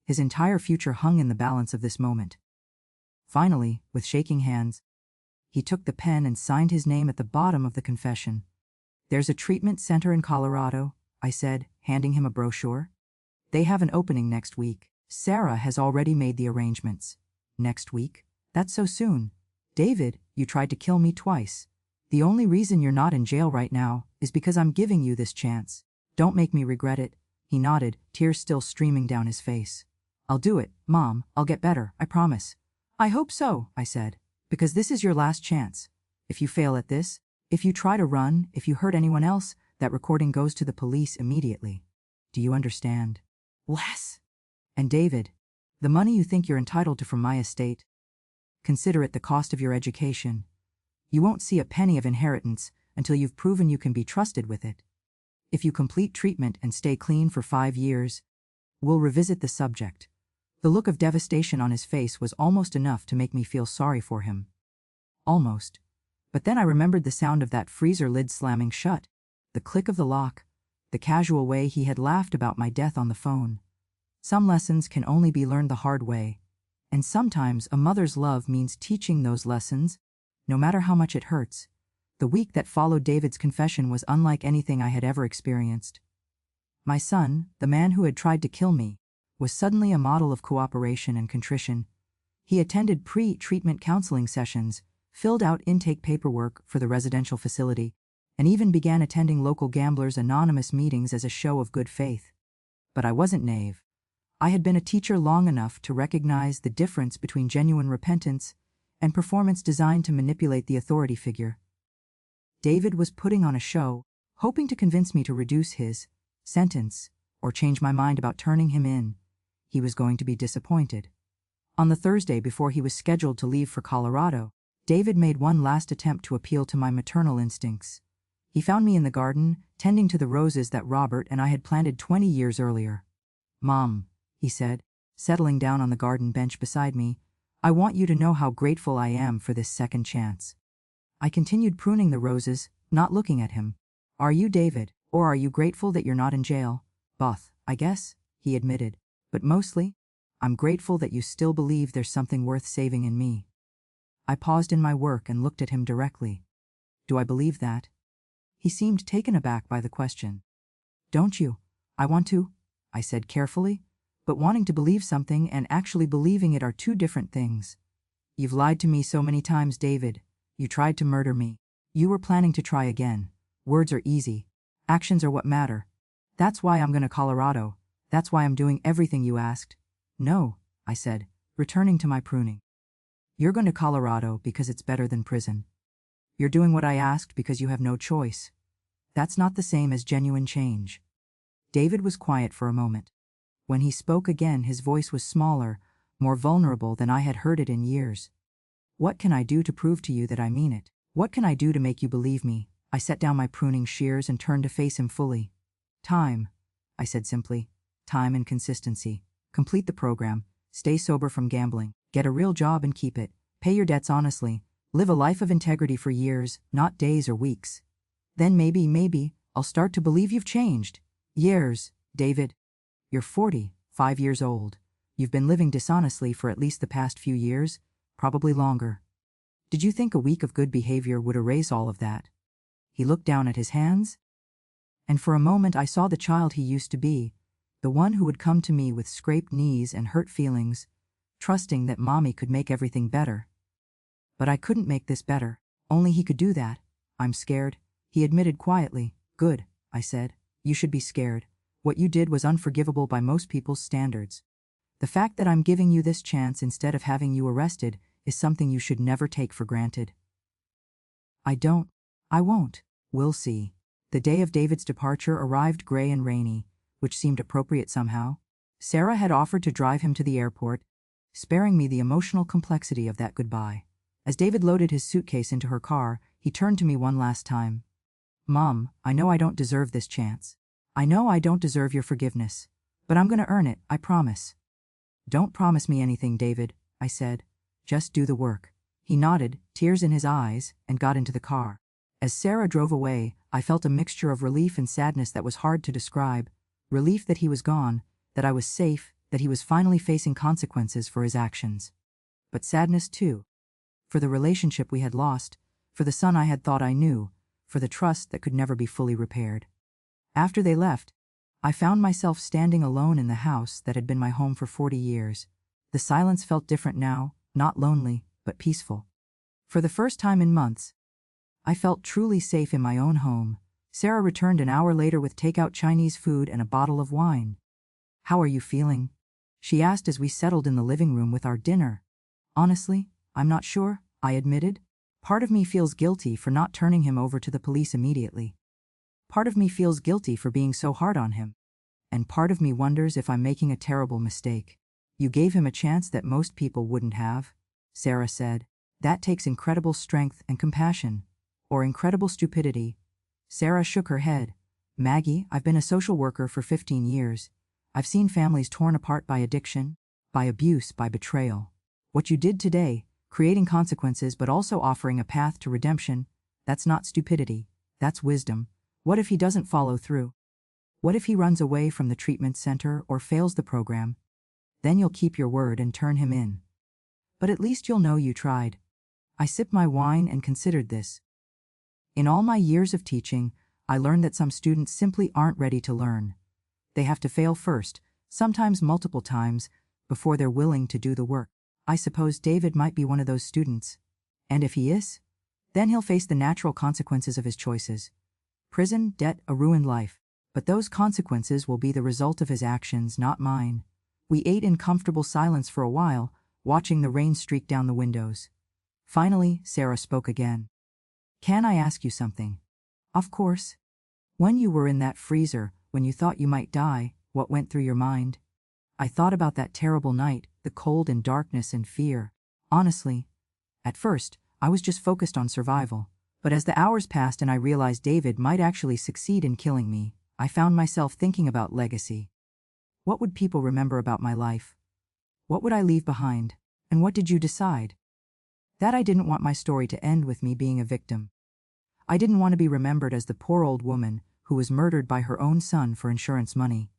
His entire future hung in the balance of this moment. Finally, with shaking hands, he took the pen and signed his name at the bottom of the confession. There's a treatment center in Colorado, I said, handing him a brochure. They have an opening next week. Sarah has already made the arrangements. Next week? That's so soon. David, you tried to kill me twice. The only reason you're not in jail right now is because I'm giving you this chance. Don't make me regret it. He nodded, tears still streaming down his face. I'll do it, Mom. I'll get better, I promise. I hope so, I said, because this is your last chance. If you fail at this, if you try to run, if you hurt anyone else, that recording goes to the police immediately. Do you understand? Les. And David, the money you think you're entitled to from my estate, consider it the cost of your education. You won't see a penny of inheritance until you've proven you can be trusted with it. If you complete treatment and stay clean for 5 years, we'll revisit the subject. The look of devastation on his face was almost enough to make me feel sorry for him. Almost. But then I remembered the sound of that freezer lid slamming shut, the click of the lock, the casual way he had laughed about my death on the phone. Some lessons can only be learned the hard way, and sometimes a mother's love means teaching those lessons, no matter how much it hurts. The week that followed David's confession was unlike anything I had ever experienced. My son, the man who had tried to kill me, was suddenly a model of cooperation and contrition. He attended pre-treatment counseling sessions, filled out intake paperwork for the residential facility, and even began attending local Gamblers Anonymous meetings as a show of good faith. But I wasn't naive. I had been a teacher long enough to recognize the difference between genuine repentance and performance designed to manipulate the authority figure. David was putting on a show, hoping to convince me to reduce his sentence or change my mind about turning him in. He was going to be disappointed. On the Thursday before he was scheduled to leave for Colorado, David made one last attempt to appeal to my maternal instincts. He found me in the garden, tending to the roses that Robert and I had planted 20 years earlier. Mom, he said, settling down on the garden bench beside me, I want you to know how grateful I am for this second chance. I continued pruning the roses, not looking at him. Are you David, or are you grateful that you're not in jail? Both, I guess, he admitted. But mostly, I'm grateful that you still believe there's something worth saving in me. I paused in my work and looked at him directly. Do I believe that? He seemed taken aback by the question. Don't you? I want to, I said carefully, but wanting to believe something and actually believing it are two different things. You've lied to me so many times, David. You tried to murder me. You were planning to try again. Words are easy. Actions are what matter. That's why I'm going to Colorado. That's why I'm doing everything you asked. No, I said, returning to my pruning. You're going to Colorado because it's better than prison. You're doing what I asked because you have no choice. That's not the same as genuine change. David was quiet for a moment. When he spoke again, his voice was smaller, more vulnerable than I had heard it in years. What can I do to prove to you that I mean it? What can I do to make you believe me? I set down my pruning shears and turned to face him fully. Time, I said simply. Time and consistency. Complete the program. Stay sober from gambling. Get a real job and keep it. Pay your debts honestly. Live a life of integrity for years, not days or weeks. Then maybe, I'll start to believe you've changed. Years, David. You're 45 years old. You've been living dishonestly for at least the past few years, probably longer. Did you think a week of good behavior would erase all of that? He looked down at his hands, and for a moment I saw the child he used to be, the one who would come to me with scraped knees and hurt feelings, trusting that Mommy could make everything better. But I couldn't make this better. Only he could do that. I'm scared, he admitted quietly. Good, I said. You should be scared. What you did was unforgivable by most people's standards. The fact that I'm giving you this chance instead of having you arrested is something you should never take for granted. I won't. We'll see. The day of David's departure arrived gray and rainy, which seemed appropriate somehow. Sarah had offered to drive him to the airport, sparing me the emotional complexity of that goodbye. As David loaded his suitcase into her car, he turned to me one last time. Mom, I know I don't deserve this chance. I know I don't deserve your forgiveness. But I'm going to earn it, I promise. Don't promise me anything, David, I said. Just do the work. He nodded, tears in his eyes, and got into the car. As Sarah drove away, I felt a mixture of relief and sadness that was hard to describe. Relief that he was gone, that I was safe, that he was finally facing consequences for his actions. But sadness too. For the relationship we had lost, for the son I had thought I knew, for the trust that could never be fully repaired. After they left, I found myself standing alone in the house that had been my home for 40 years. The silence felt different now, not lonely, but peaceful. For the first time in months, I felt truly safe in my own home. Sarah returned an hour later with takeout Chinese food and a bottle of wine. "How are you feeling?" she asked as we settled in the living room with our dinner. "Honestly, I'm not sure," I admitted. "Part of me feels guilty for not turning him over to the police immediately. Part of me feels guilty for being so hard on him. And part of me wonders if I'm making a terrible mistake." "You gave him a chance that most people wouldn't have," Sarah said. "That takes incredible strength and compassion. Or incredible stupidity." Sarah shook her head. "Maggie, I've been a social worker for 15 years. I've seen families torn apart by addiction, by abuse, by betrayal. What you did today, creating consequences but also offering a path to redemption, that's not stupidity, that's wisdom. What if he doesn't follow through? What if he runs away from the treatment center or fails the program? Then you'll keep your word and turn him in. But at least you'll know you tried." I sipped my wine and considered this. In all my years of teaching, I learned that some students simply aren't ready to learn. They have to fail first, sometimes multiple times, before they're willing to do the work. I suppose David might be one of those students. And if he is, then he'll face the natural consequences of his choices. Prison, debt, a ruined life. But those consequences will be the result of his actions, not mine. We ate in comfortable silence for a while, watching the rain streak down the windows. Finally, Sarah spoke again. "Can I ask you something?" "Of course." "When you were in that freezer, when you thought you might die, what went through your mind?" "I thought about that terrible night, the cold and darkness and fear. Honestly, at first, I was just focused on survival. But as the hours passed and I realized David might actually succeed in killing me, I found myself thinking about legacy. What would people remember about my life? What would I leave behind? And what did you decide?" "That I didn't want my story to end with me being a victim. I didn't want to be remembered as the poor old woman who was murdered by her own son for insurance money.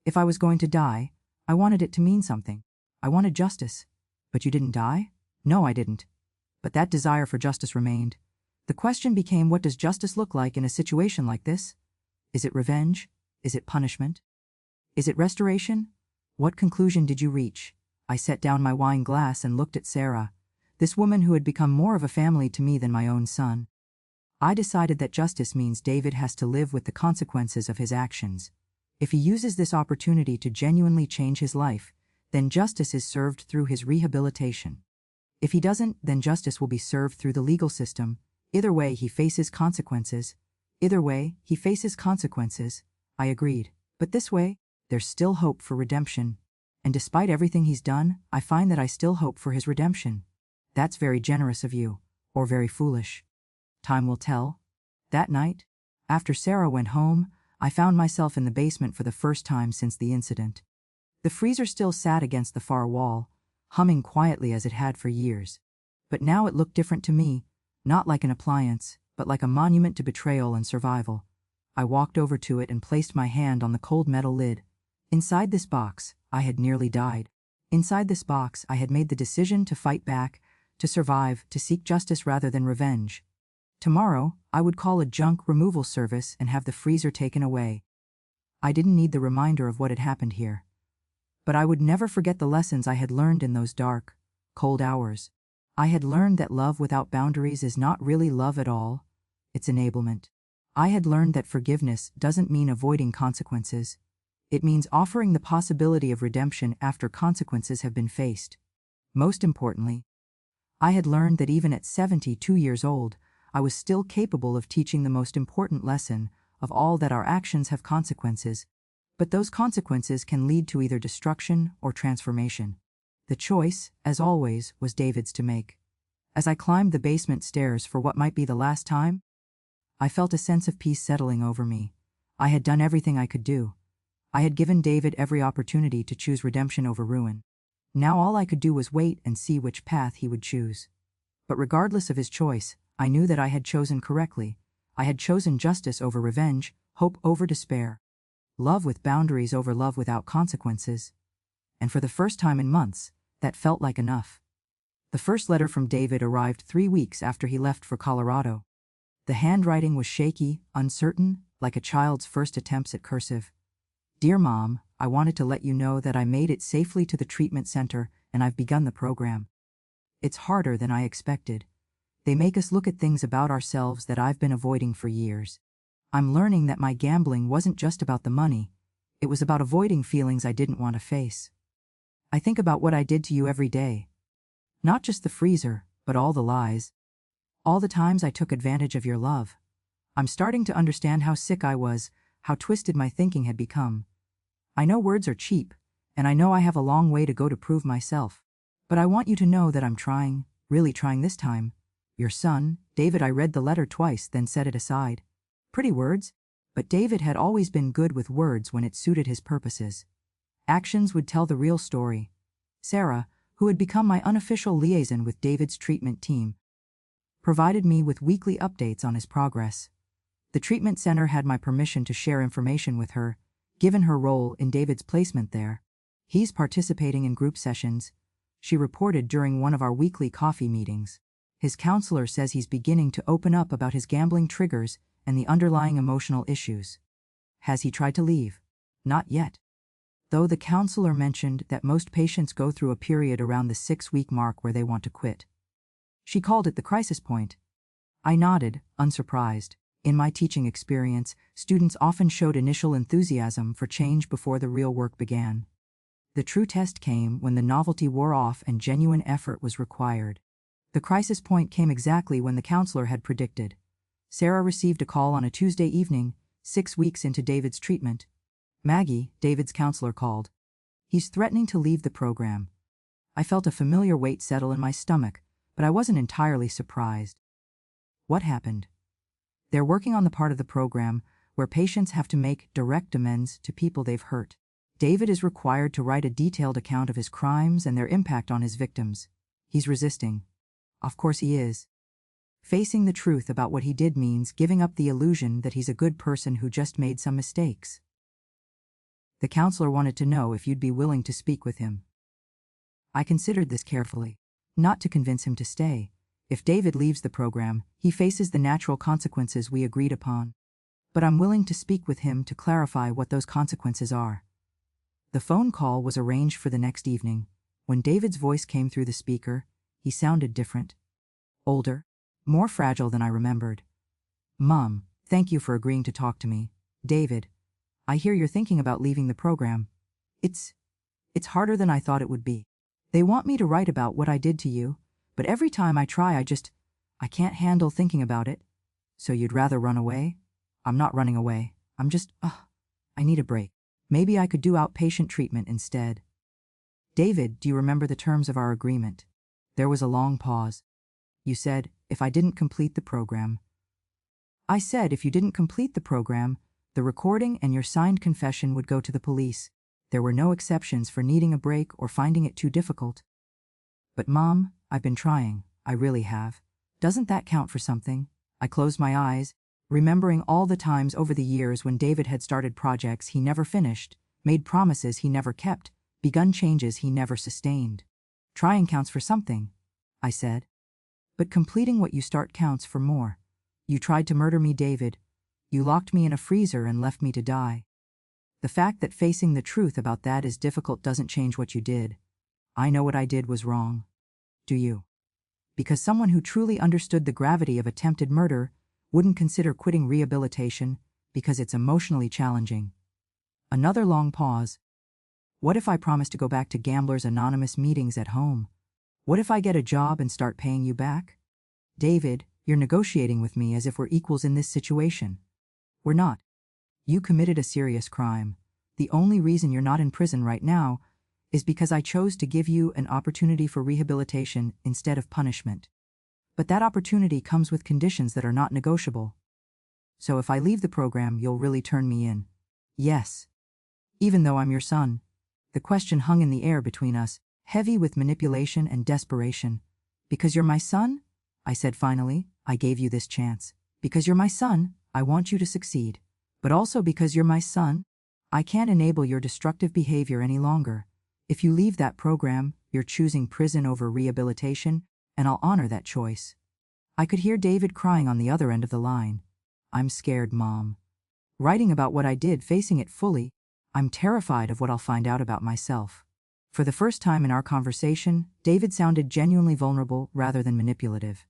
If I was going to die, I wanted it to mean something. I wanted justice." "But you didn't die?" "No, I didn't. But that desire for justice remained. The question became, what does justice look like in a situation like this? Is it revenge? Is it punishment? Is it restoration? What conclusion did you reach?" I set down my wine glass and looked at Sarah, this woman who had become more of a family to me than my own son. "I decided that justice means David has to live with the consequences of his actions. If he uses this opportunity to genuinely change his life, then justice is served through his rehabilitation. If he doesn't, then justice will be served through the legal system. Either way, he faces consequences." "Either way, he faces consequences," I agreed. "But this way, there's still hope for redemption. And despite everything he's done, I find that I still hope for his redemption." "That's very generous of you, or very foolish. Time will tell." That night, after Sarah went home, I found myself in the basement for the first time since the incident. The freezer still sat against the far wall, humming quietly as it had for years. But now it looked different to me, not like an appliance, but like a monument to betrayal and survival. I walked over to it and placed my hand on the cold metal lid. Inside this box, I had nearly died. Inside this box, I had made the decision to fight back, to survive, to seek justice rather than revenge. Tomorrow, I would call a junk removal service and have the freezer taken away. I didn't need the reminder of what had happened here. But I would never forget the lessons I had learned in those dark, cold hours. I had learned that love without boundaries is not really love at all, it's enablement. I had learned that forgiveness doesn't mean avoiding consequences. It means offering the possibility of redemption after consequences have been faced. Most importantly, I had learned that even at 72 years old, I was still capable of teaching the most important lesson of all, that our actions have consequences, but those consequences can lead to either destruction or transformation. The choice, as always, was David's to make. As I climbed the basement stairs for what might be the last time, I felt a sense of peace settling over me. I had done everything I could do. I had given David every opportunity to choose redemption over ruin. Now all I could do was wait and see which path he would choose. But regardless of his choice, I knew that I had chosen correctly. I had chosen justice over revenge, hope over despair, love with boundaries over love without consequences. And for the first time in months, that felt like enough. The first letter from David arrived 3 weeks after he left for Colorado. The handwriting was shaky, uncertain, like a child's first attempts at cursive. Dear Mom, I wanted to let you know that I made it safely to the treatment center and I've begun the program. It's harder than I expected. They make us look at things about ourselves that I've been avoiding for years. I'm learning that my gambling wasn't just about the money. It was about avoiding feelings I didn't want to face. I think about what I did to you every day. Not just the freezer, but all the lies. All the times I took advantage of your love. I'm starting to understand how sick I was, how twisted my thinking had become. I know words are cheap, and I know I have a long way to go to prove myself. But I want you to know that I'm trying, really trying this time. Your son, David. I read the letter twice, then set it aside. Pretty words, but David had always been good with words when it suited his purposes. Actions would tell the real story. Sarah, who had become my unofficial liaison with David's treatment team, provided me with weekly updates on his progress. The treatment center had my permission to share information with her, given her role in David's placement there. He's participating in group sessions, she reported during one of our weekly coffee meetings. His counselor says he's beginning to open up about his gambling triggers and the underlying emotional issues. Has he tried to leave? Not yet. Though the counselor mentioned that most patients go through a period around the 6-week mark where they want to quit. She called it the crisis point. I nodded, unsurprised. In my teaching experience, students often showed initial enthusiasm for change before the real work began. The true test came when the novelty wore off and genuine effort was required. The crisis point came exactly when the counselor had predicted. Sarah received a call on a Tuesday evening, 6 weeks into David's treatment. Maggie, David's counselor, called. He's threatening to leave the program. I felt a familiar weight settle in my stomach, but I wasn't entirely surprised. What happened? They're working on the part of the program where patients have to make direct amends to people they've hurt. David is required to write a detailed account of his crimes and their impact on his victims. He's resisting. Of course he is. Facing the truth about what he did means giving up the illusion that he's a good person who just made some mistakes. The counselor wanted to know if you'd be willing to speak with him. I considered this carefully. Not to convince him to stay. If David leaves the program, he faces the natural consequences we agreed upon. But I'm willing to speak with him to clarify what those consequences are. The phone call was arranged for the next evening. When David's voice came through the speaker, he sounded different. Older. More fragile than I remembered. Mom, thank you for agreeing to talk to me. David, I hear you're thinking about leaving the program. It's harder than I thought it would be. They want me to write about what I did to you, but every time I try I can't handle thinking about it. So you'd rather run away? I'm not running away. I'm just, I need a break. Maybe I could do outpatient treatment instead. David, do you remember the terms of our agreement? There was a long pause. You said, if I didn't complete the program. I said if you didn't complete the program, the recording and your signed confession would go to the police. There were no exceptions for needing a break or finding it too difficult. But Mom, I've been trying. I really have. Doesn't that count for something? I closed my eyes, remembering all the times over the years when David had started projects he never finished, made promises he never kept, begun changes he never sustained. Trying counts for something, I said. But completing what you start counts for more. You tried to murder me, David. You locked me in a freezer and left me to die. The fact that facing the truth about that is difficult doesn't change what you did. I know what I did was wrong. Do you? Because someone who truly understood the gravity of attempted murder wouldn't consider quitting rehabilitation because it's emotionally challenging. Another long pause. What if I promise to go back to Gamblers Anonymous meetings at home? What if I get a job and start paying you back? David, you're negotiating with me as if we're equals in this situation. We're not. You committed a serious crime. The only reason you're not in prison right now is because I chose to give you an opportunity for rehabilitation instead of punishment. But that opportunity comes with conditions that are not negotiable. So if I leave the program, you'll really turn me in? Yes. Even though I'm your son. The question hung in the air between us, heavy with manipulation and desperation. Because you're my son? I said finally, I gave you this chance. Because you're my son, I want you to succeed. But also because you're my son, I can't enable your destructive behavior any longer. If you leave that program, you're choosing prison over rehabilitation, and I'll honor that choice. I could hear David crying on the other end of the line. I'm scared, Mom. Writing about what I did, facing it fully, I'm terrified of what I'll find out about myself. For the first time in our conversation, David sounded genuinely vulnerable rather than manipulative.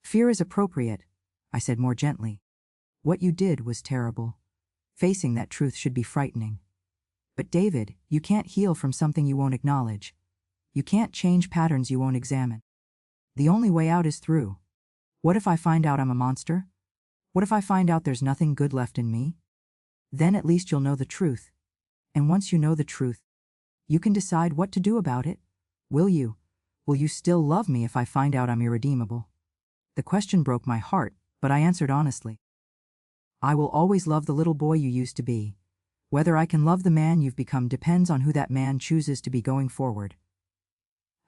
Fear is appropriate, I said more gently. What you did was terrible. Facing that truth should be frightening. But David, you can't heal from something you won't acknowledge. You can't change patterns you won't examine. The only way out is through. What if I find out I'm a monster? What if I find out there's nothing good left in me? Then at least you'll know the truth. And once you know the truth, you can decide what to do about it. Will you? Will you still love me if I find out I'm irredeemable? The question broke my heart, but I answered honestly. I will always love the little boy you used to be. Whether I can love the man you've become depends on who that man chooses to be going forward.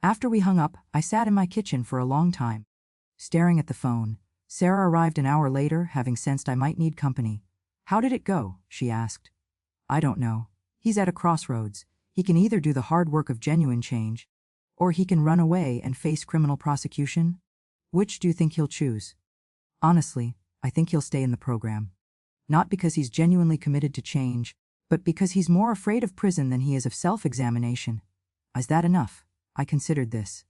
After we hung up, I sat in my kitchen for a long time, staring at the phone. Sarah arrived an hour later, having sensed I might need company. How did it go? She asked. I don't know. He's at a crossroads. He can either do the hard work of genuine change, or he can run away and face criminal prosecution. Which do you think he'll choose? Honestly, I think he'll stay in the program. Not because he's genuinely committed to change, but because he's more afraid of prison than he is of self-examination. Is that enough? I considered this.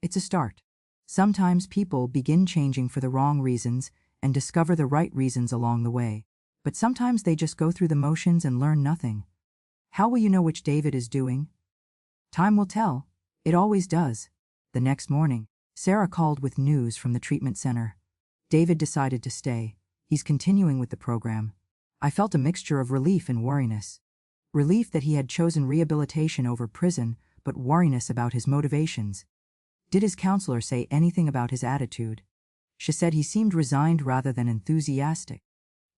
It's a start. Sometimes people begin changing for the wrong reasons and discover the right reasons along the way. But sometimes they just go through the motions and learn nothing. How will you know which David is doing? Time will tell. It always does. The next morning, Sarah called with news from the treatment center. David decided to stay. He's continuing with the program. I felt a mixture of relief and worriness. Relief that he had chosen rehabilitation over prison, but worriness about his motivations. Did his counselor say anything about his attitude? She said he seemed resigned rather than enthusiastic.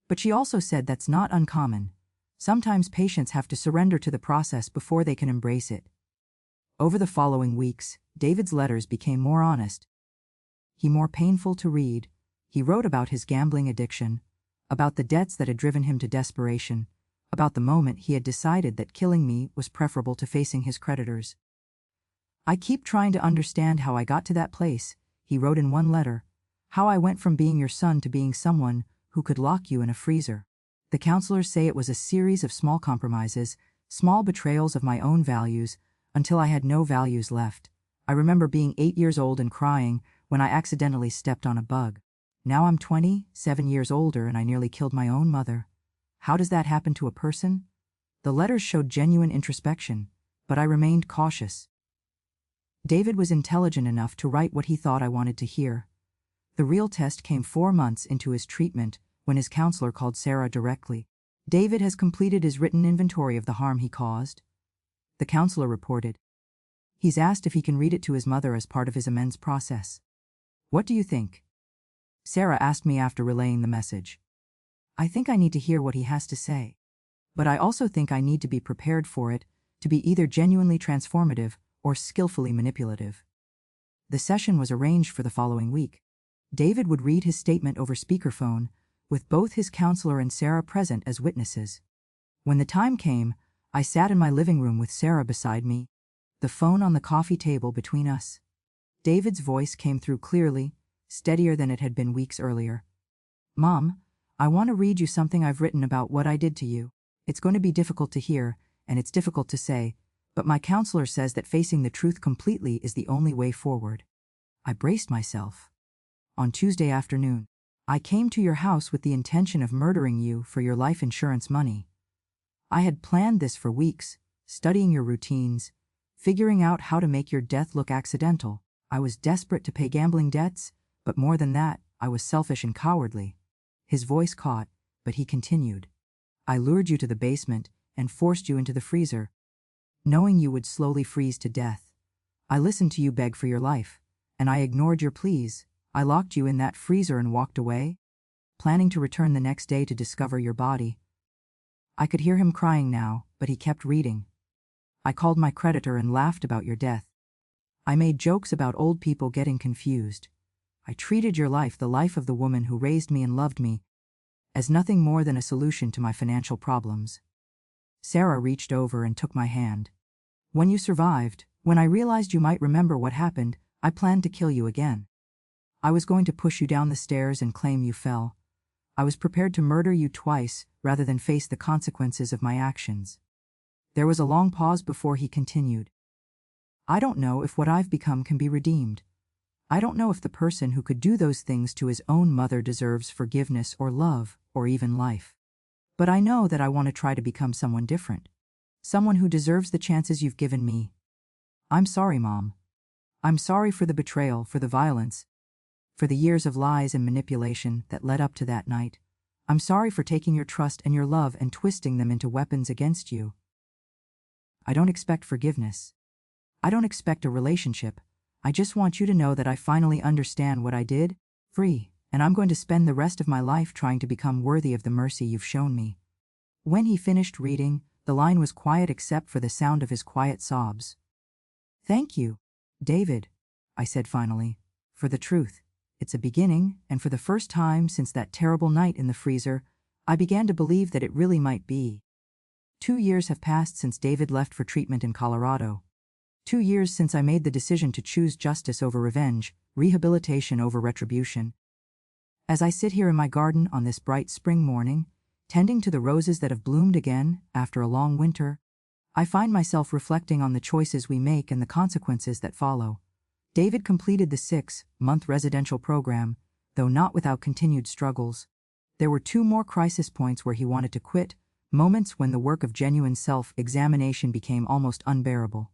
But she also said that's not uncommon. Sometimes patients have to surrender to the process before they can embrace it. Over the following weeks, David's letters became more honest. More painful to read. He wrote about his gambling addiction, about the debts that had driven him to desperation, about the moment he had decided that killing me was preferable to facing his creditors. I keep trying to understand how I got to that place, he wrote in one letter, how I went from being your son to being someone who could lock you in a freezer. The counselors say it was a series of small compromises, small betrayals of my own values, until I had no values left. I remember being 8 years old and crying when I accidentally stepped on a bug. Now I'm 27 years older and I nearly killed my own mother. How does that happen to a person? The letters showed genuine introspection, but I remained cautious. David was intelligent enough to write what he thought I wanted to hear. The real test came 4 months into his treatment, when his counselor called Sarah directly. David has completed his written inventory of the harm he caused. The counselor reported. He's asked if he can read it to his mother as part of his amends process. What do you think? Sarah asked me after relaying the message. I think I need to hear what he has to say. But I also think I need to be prepared for it, to be either genuinely transformative or skillfully manipulative. The session was arranged for the following week. David would read his statement over speakerphone, with both his counselor and Sarah present as witnesses. When the time came, I sat in my living room with Sarah beside me, the phone on the coffee table between us. David's voice came through clearly, steadier than it had been weeks earlier. Mom, I want to read you something I've written about what I did to you. It's going to be difficult to hear, and it's difficult to say, but my counselor says that facing the truth completely is the only way forward. I braced myself. On Tuesday afternoon, I came to your house with the intention of murdering you for your life insurance money. I had planned this for weeks, studying your routines, figuring out how to make your death look accidental. I was desperate to pay gambling debts, but more than that, I was selfish and cowardly. His voice caught, but he continued. I lured you to the basement and forced you into the freezer, knowing you would slowly freeze to death. I listened to you beg for your life, and I ignored your pleas. I locked you in that freezer and walked away, planning to return the next day to discover your body. I could hear him crying now, but he kept reading. I called my creditor and laughed about your death. I made jokes about old people getting confused. I treated your life, the life of the woman who raised me and loved me, as nothing more than a solution to my financial problems. Sarah reached over and took my hand. When you survived, when I realized you might remember what happened, I planned to kill you again. I was going to push you down the stairs and claim you fell. I was prepared to murder you twice rather than face the consequences of my actions. There was a long pause before he continued. I don't know if what I've become can be redeemed. I don't know if the person who could do those things to his own mother deserves forgiveness or love, or even life. But I know that I want to try to become someone different. Someone who deserves the chances you've given me. I'm sorry, Mom. I'm sorry for the betrayal, for the violence, for the years of lies and manipulation that led up to that night. I'm sorry for taking your trust and your love and twisting them into weapons against you. I don't expect forgiveness. I don't expect a relationship. I just want you to know that I finally understand what I did, free, and I'm going to spend the rest of my life trying to become worthy of the mercy you've shown me. When he finished reading, the line was quiet except for the sound of his quiet sobs. Thank you, David, I said finally, for the truth. It's a beginning, and for the first time since that terrible night in the freezer, I began to believe that it really might be. 2 years have passed since David left for treatment in Colorado. 2 years since I made the decision to choose justice over revenge, rehabilitation over retribution. As I sit here in my garden on this bright spring morning, tending to the roses that have bloomed again after a long winter, I find myself reflecting on the choices we make and the consequences that follow. David completed the 6-month residential program, though not without continued struggles. There were 2 more crisis points where he wanted to quit, moments when the work of genuine self-examination became almost unbearable.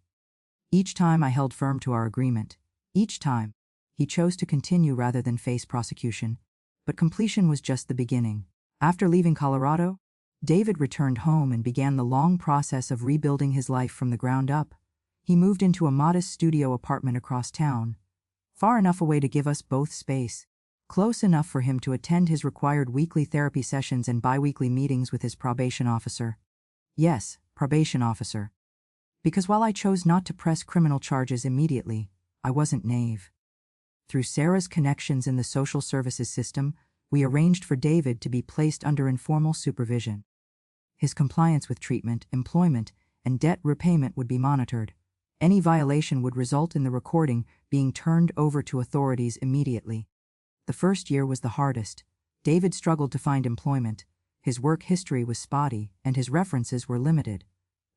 Each time I held firm to our agreement. Each time, he chose to continue rather than face prosecution. But completion was just the beginning. After leaving Colorado, David returned home and began the long process of rebuilding his life from the ground up. He moved into a modest studio apartment across town, far enough away to give us both space, close enough for him to attend his required weekly therapy sessions and biweekly meetings with his probation officer. Yes, probation officer. Because while I chose not to press criminal charges immediately, I wasn't naive. Through Sarah's connections in the social services system, we arranged for David to be placed under informal supervision. His compliance with treatment, employment, and debt repayment would be monitored. Any violation would result in the recording being turned over to authorities immediately. The first year was the hardest. David struggled to find employment. His work history was spotty, and his references were limited.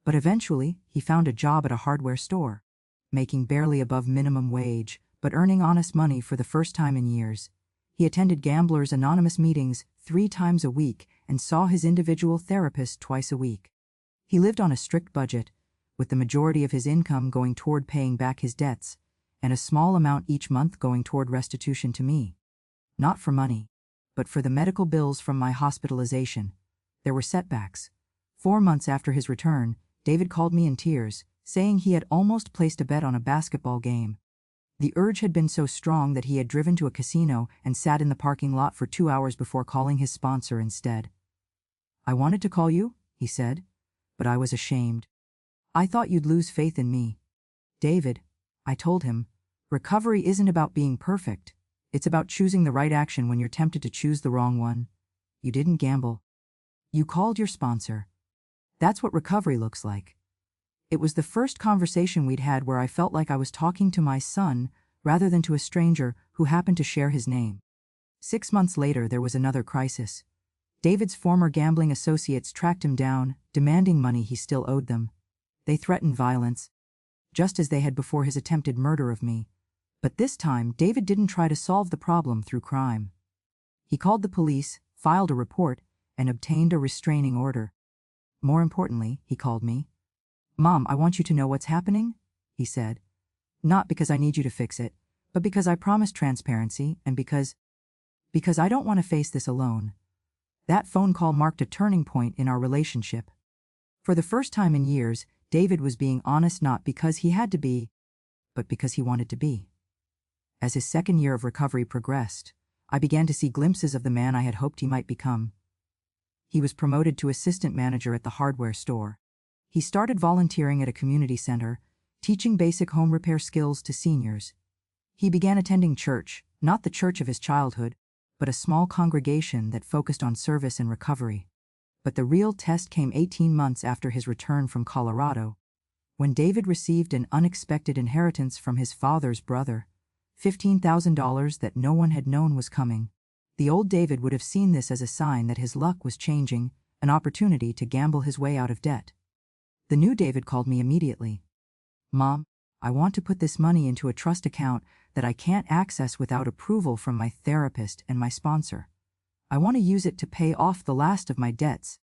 But eventually, he found a job at a hardware store, making barely above minimum wage, but earning honest money for the first time in years. He attended Gamblers Anonymous meetings 3 times a week and saw his individual therapist twice a week. He lived on a strict budget, with the majority of his income going toward paying back his debts, and a small amount each month going toward restitution to me. Not for money, but for the medical bills from my hospitalization. There were setbacks. 4 months after his return, David called me in tears, saying he had almost placed a bet on a basketball game. The urge had been so strong that he had driven to a casino and sat in the parking lot for 2 hours before calling his sponsor instead. I wanted to call you, he said, but I was ashamed. I thought you'd lose faith in me. David, I told him, recovery isn't about being perfect. It's about choosing the right action when you're tempted to choose the wrong one. You didn't gamble. You called your sponsor. That's what recovery looks like. It was the first conversation we'd had where I felt like I was talking to my son rather than to a stranger who happened to share his name. 6 months later, there was another crisis. David's former gambling associates tracked him down, demanding money he still owed them. They threatened violence, just as they had before his attempted murder of me. But this time, David didn't try to solve the problem through crime. He called the police, filed a report, and obtained a restraining order. More importantly, he called me. Mom, I want you to know what's happening, he said. Not because I need you to fix it, but because I promised transparency and because I don't want to face this alone. That phone call marked a turning point in our relationship. For the first time in years, David was being honest not because he had to be, but because he wanted to be. As his second year of recovery progressed, I began to see glimpses of the man I had hoped he might become. He was promoted to assistant manager at the hardware store. He started volunteering at a community center, teaching basic home repair skills to seniors. He began attending church, not the church of his childhood, but a small congregation that focused on service and recovery. But the real test came 18 months after his return from Colorado, when David received an unexpected inheritance from his father's brother, $15,000 that no one had known was coming. The old David would have seen this as a sign that his luck was changing, an opportunity to gamble his way out of debt. The new David called me immediately. Mom, I want to put this money into a trust account that I can't access without approval from my therapist and my sponsor. I want to use it to pay off the last of my debts,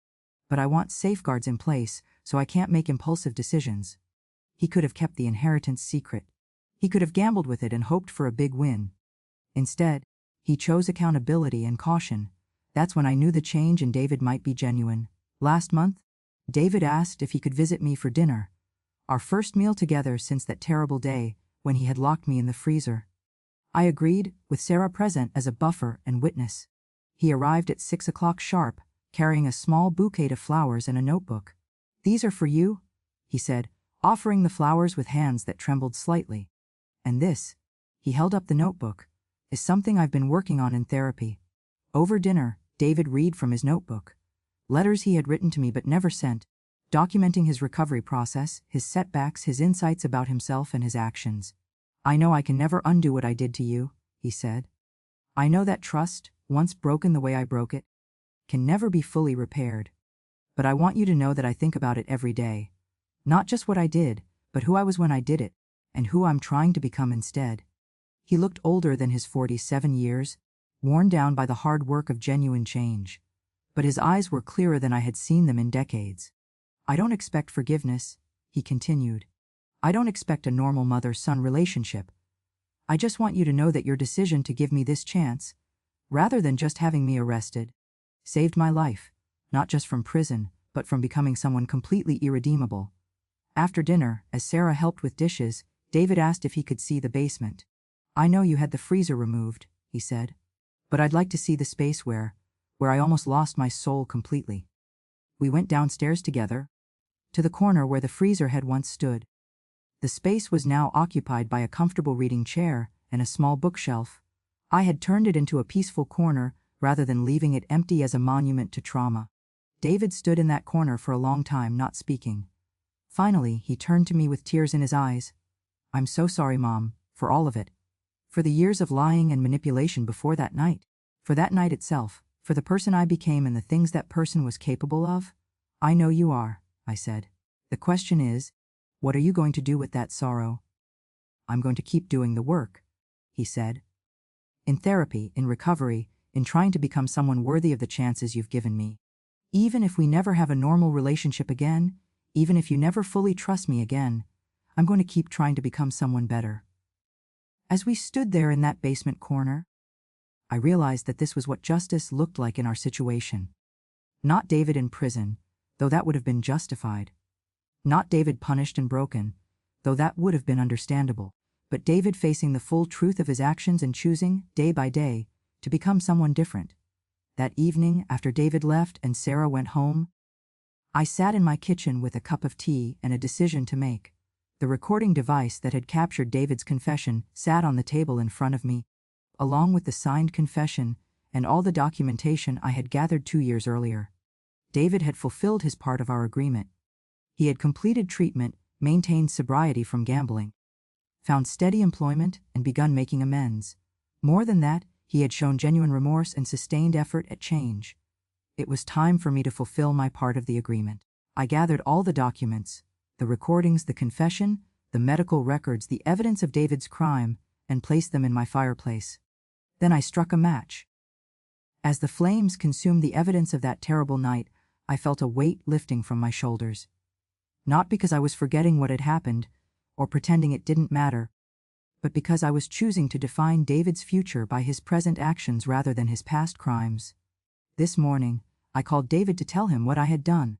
but I want safeguards in place so I can't make impulsive decisions. He could have kept the inheritance secret. He could have gambled with it and hoped for a big win. Instead, he chose accountability and caution. That's when I knew the change in David might be genuine. Last month, David asked if he could visit me for dinner. Our first meal together since that terrible day when he had locked me in the freezer. I agreed, with Sarah present as a buffer and witness. He arrived at 6 o'clock sharp, carrying a small bouquet of flowers and a notebook. "These are for you," he said, offering the flowers with hands that trembled slightly. "And this," he held up the notebook, "is something I've been working on in therapy." Over dinner, David read from his notebook. Letters he had written to me but never sent, documenting his recovery process, his setbacks, his insights about himself and his actions. "I know I can never undo what I did to you," he said. "I know that trust, once broken the way I broke it, can never be fully repaired. But I want you to know that I think about it every day. Not just what I did, but who I was when I did it, and who I'm trying to become instead." He looked older than his 47 years, worn down by the hard work of genuine change. But his eyes were clearer than I had seen them in decades. "I don't expect forgiveness," he continued. "I don't expect a normal mother-son relationship. I just want you to know that your decision to give me this chance, rather than just having me arrested, saved my life, not just from prison, but from becoming someone completely irredeemable." After dinner, as Sarah helped with dishes, David asked if he could see the basement. "I know you had the freezer removed," he said, "but I'd like to see the space where I almost lost my soul completely." We went downstairs together, to the corner where the freezer had once stood. The space was now occupied by a comfortable reading chair and a small bookshelf. I had turned it into a peaceful corner rather than leaving it empty as a monument to trauma. David stood in that corner for a long time, not speaking. Finally, he turned to me with tears in his eyes. "I'm so sorry, Mom, for all of it. For the years of lying and manipulation before that night. For that night itself. For the person I became and the things that person was capable of." "I know you are," I said. "The question is, what are you going to do with that sorrow?" "I'm going to keep doing the work," he said. "In therapy, in recovery, in trying to become someone worthy of the chances you've given me. Even if we never have a normal relationship again, even if you never fully trust me again, I'm going to keep trying to become someone better." As we stood there in that basement corner, I realized that this was what justice looked like in our situation. Not David in prison, though that would have been justified. Not David punished and broken, though that would have been understandable. But David facing the full truth of his actions and choosing, day by day, to become someone different. That evening, after David left and Sarah went home, I sat in my kitchen with a cup of tea and a decision to make. The recording device that had captured David's confession sat on the table in front of me, along with the signed confession and all the documentation I had gathered 2 years earlier. David had fulfilled his part of our agreement. He had completed treatment, maintained sobriety from gambling, found steady employment, and begun making amends. More than that, he had shown genuine remorse and sustained effort at change. It was time for me to fulfill my part of the agreement. I gathered all the documents, the recordings, the confession, the medical records, the evidence of David's crime, and placed them in my fireplace. Then I struck a match. As the flames consumed the evidence of that terrible night, I felt a weight lifting from my shoulders. Not because I was forgetting what had happened, or pretending it didn't matter, but because I was choosing to define David's future by his present actions rather than his past crimes. This morning, I called David to tell him what I had done.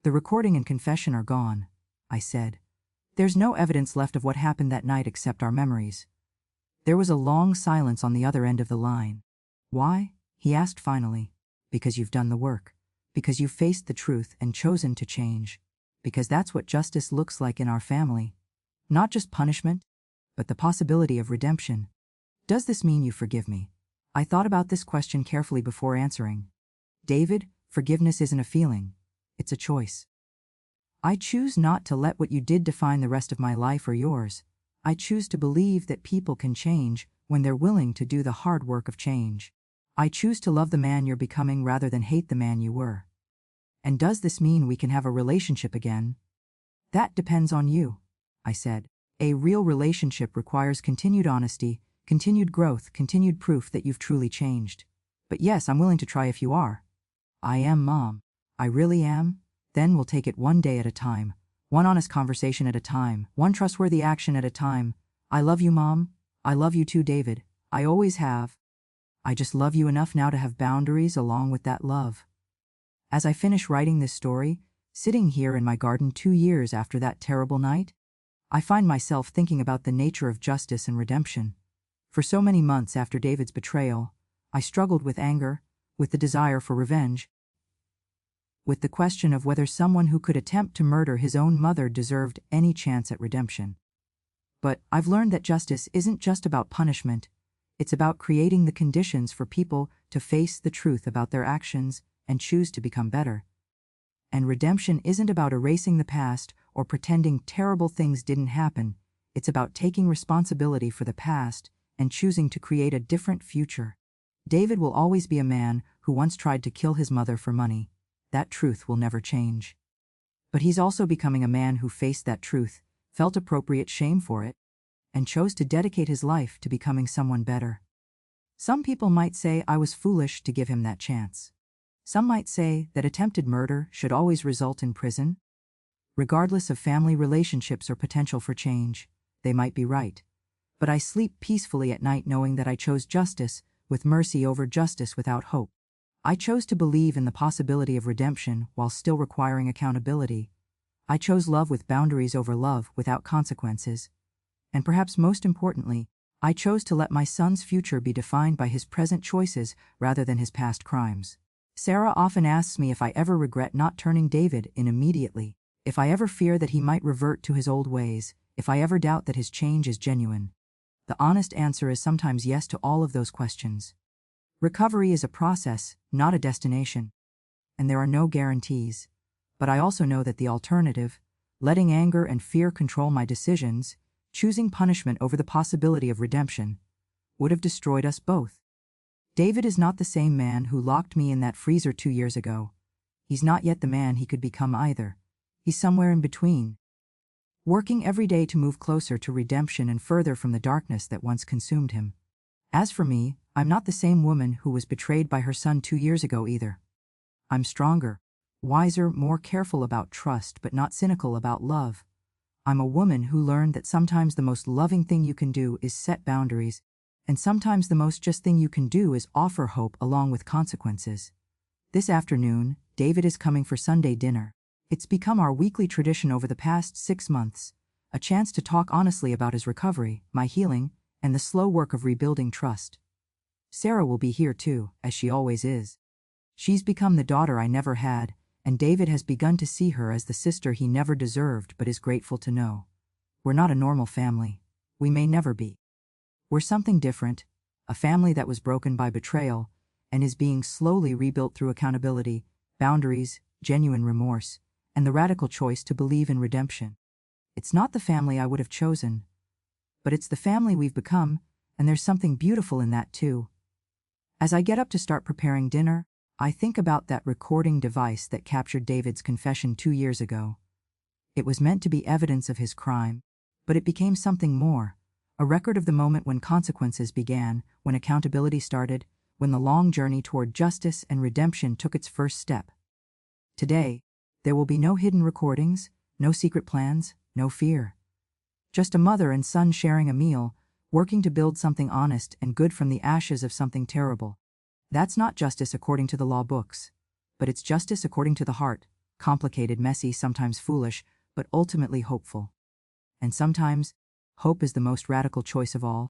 "The recording and confession are gone," I said. "There's no evidence left of what happened that night except our memories." There was a long silence on the other end of the line. "Why?" he asked finally. "Because you've done the work. Because you've faced the truth and chosen to change. Because that's what justice looks like in our family. Not just punishment, but the possibility of redemption." "Does this mean you forgive me?" I thought about this question carefully before answering. "David, forgiveness isn't a feeling. It's a choice. I choose not to let what you did define the rest of my life or yours. I choose to believe that people can change when they're willing to do the hard work of change. I choose to love the man you're becoming rather than hate the man you were. And does this mean we can have a relationship again? That depends on you, I said. A real relationship requires continued honesty, continued growth, continued proof that you've truly changed. But yes, I'm willing to try if you are. I am, Mom. I really am. Then we'll take it one day at a time, one honest conversation at a time, one trustworthy action at a time. I love you, Mom. I love you too, David. I always have. I just love you enough now to have boundaries along with that love. As I finish writing this story, sitting here in my garden 2 years after that terrible night, I find myself thinking about the nature of justice and redemption. For so many months after David's betrayal, I struggled with anger, with the desire for revenge, with the question of whether someone who could attempt to murder his own mother deserved any chance at redemption. But I've learned that justice isn't just about punishment, it's about creating the conditions for people to face the truth about their actions and choose to become better. And redemption isn't about erasing the past or pretending terrible things didn't happen, it's about taking responsibility for the past and choosing to create a different future. David will always be a man who once tried to kill his mother for money. That truth will never change. But he's also becoming a man who faced that truth, felt appropriate shame for it, and chose to dedicate his life to becoming someone better. Some people might say I was foolish to give him that chance. Some might say that attempted murder should always result in prison. Regardless of family relationships or potential for change, they might be right. But I sleep peacefully at night knowing that I chose justice with mercy over justice without hope. I chose to believe in the possibility of redemption while still requiring accountability. I chose love with boundaries over love without consequences. And perhaps most importantly, I chose to let my son's future be defined by his present choices rather than his past crimes. Sarah often asks me if I ever regret not turning David in immediately, if I ever fear that he might revert to his old ways, if I ever doubt that his change is genuine. The honest answer is sometimes yes to all of those questions. Recovery is a process, not a destination. And there are no guarantees. But I also know that the alternative, letting anger and fear control my decisions, choosing punishment over the possibility of redemption, would have destroyed us both. David is not the same man who locked me in that freezer 2 years ago. He's not yet the man he could become either. He's somewhere in between, working every day to move closer to redemption and further from the darkness that once consumed him. As for me, I'm not the same woman who was betrayed by her son 2 years ago either. I'm stronger, wiser, more careful about trust but not cynical about love. I'm a woman who learned that sometimes the most loving thing you can do is set boundaries, and sometimes the most just thing you can do is offer hope along with consequences. This afternoon, David is coming for Sunday dinner. It's become our weekly tradition over the past 6 months, a chance to talk honestly about his recovery, my healing, and the slow work of rebuilding trust. Sarah will be here too, as she always is. She's become the daughter I never had, and David has begun to see her as the sister he never deserved but is grateful to know. We're not a normal family. We may never be. We're something different, a family that was broken by betrayal and is being slowly rebuilt through accountability, boundaries, genuine remorse, and the radical choice to believe in redemption. It's not the family I would have chosen, but it's the family we've become, and there's something beautiful in that too. As I get up to start preparing dinner, I think about that recording device that captured David's confession 2 years ago. It was meant to be evidence of his crime, but it became something more, a record of the moment when consequences began, when accountability started, when the long journey toward justice and redemption took its first step. Today, there will be no hidden recordings, no secret plans, no fear. Just a mother and son sharing a meal, working to build something honest and good from the ashes of something terrible. That's not justice according to the law books, but it's justice according to the heart, complicated, messy, sometimes foolish, but ultimately hopeful. And sometimes, hope is the most radical choice of all.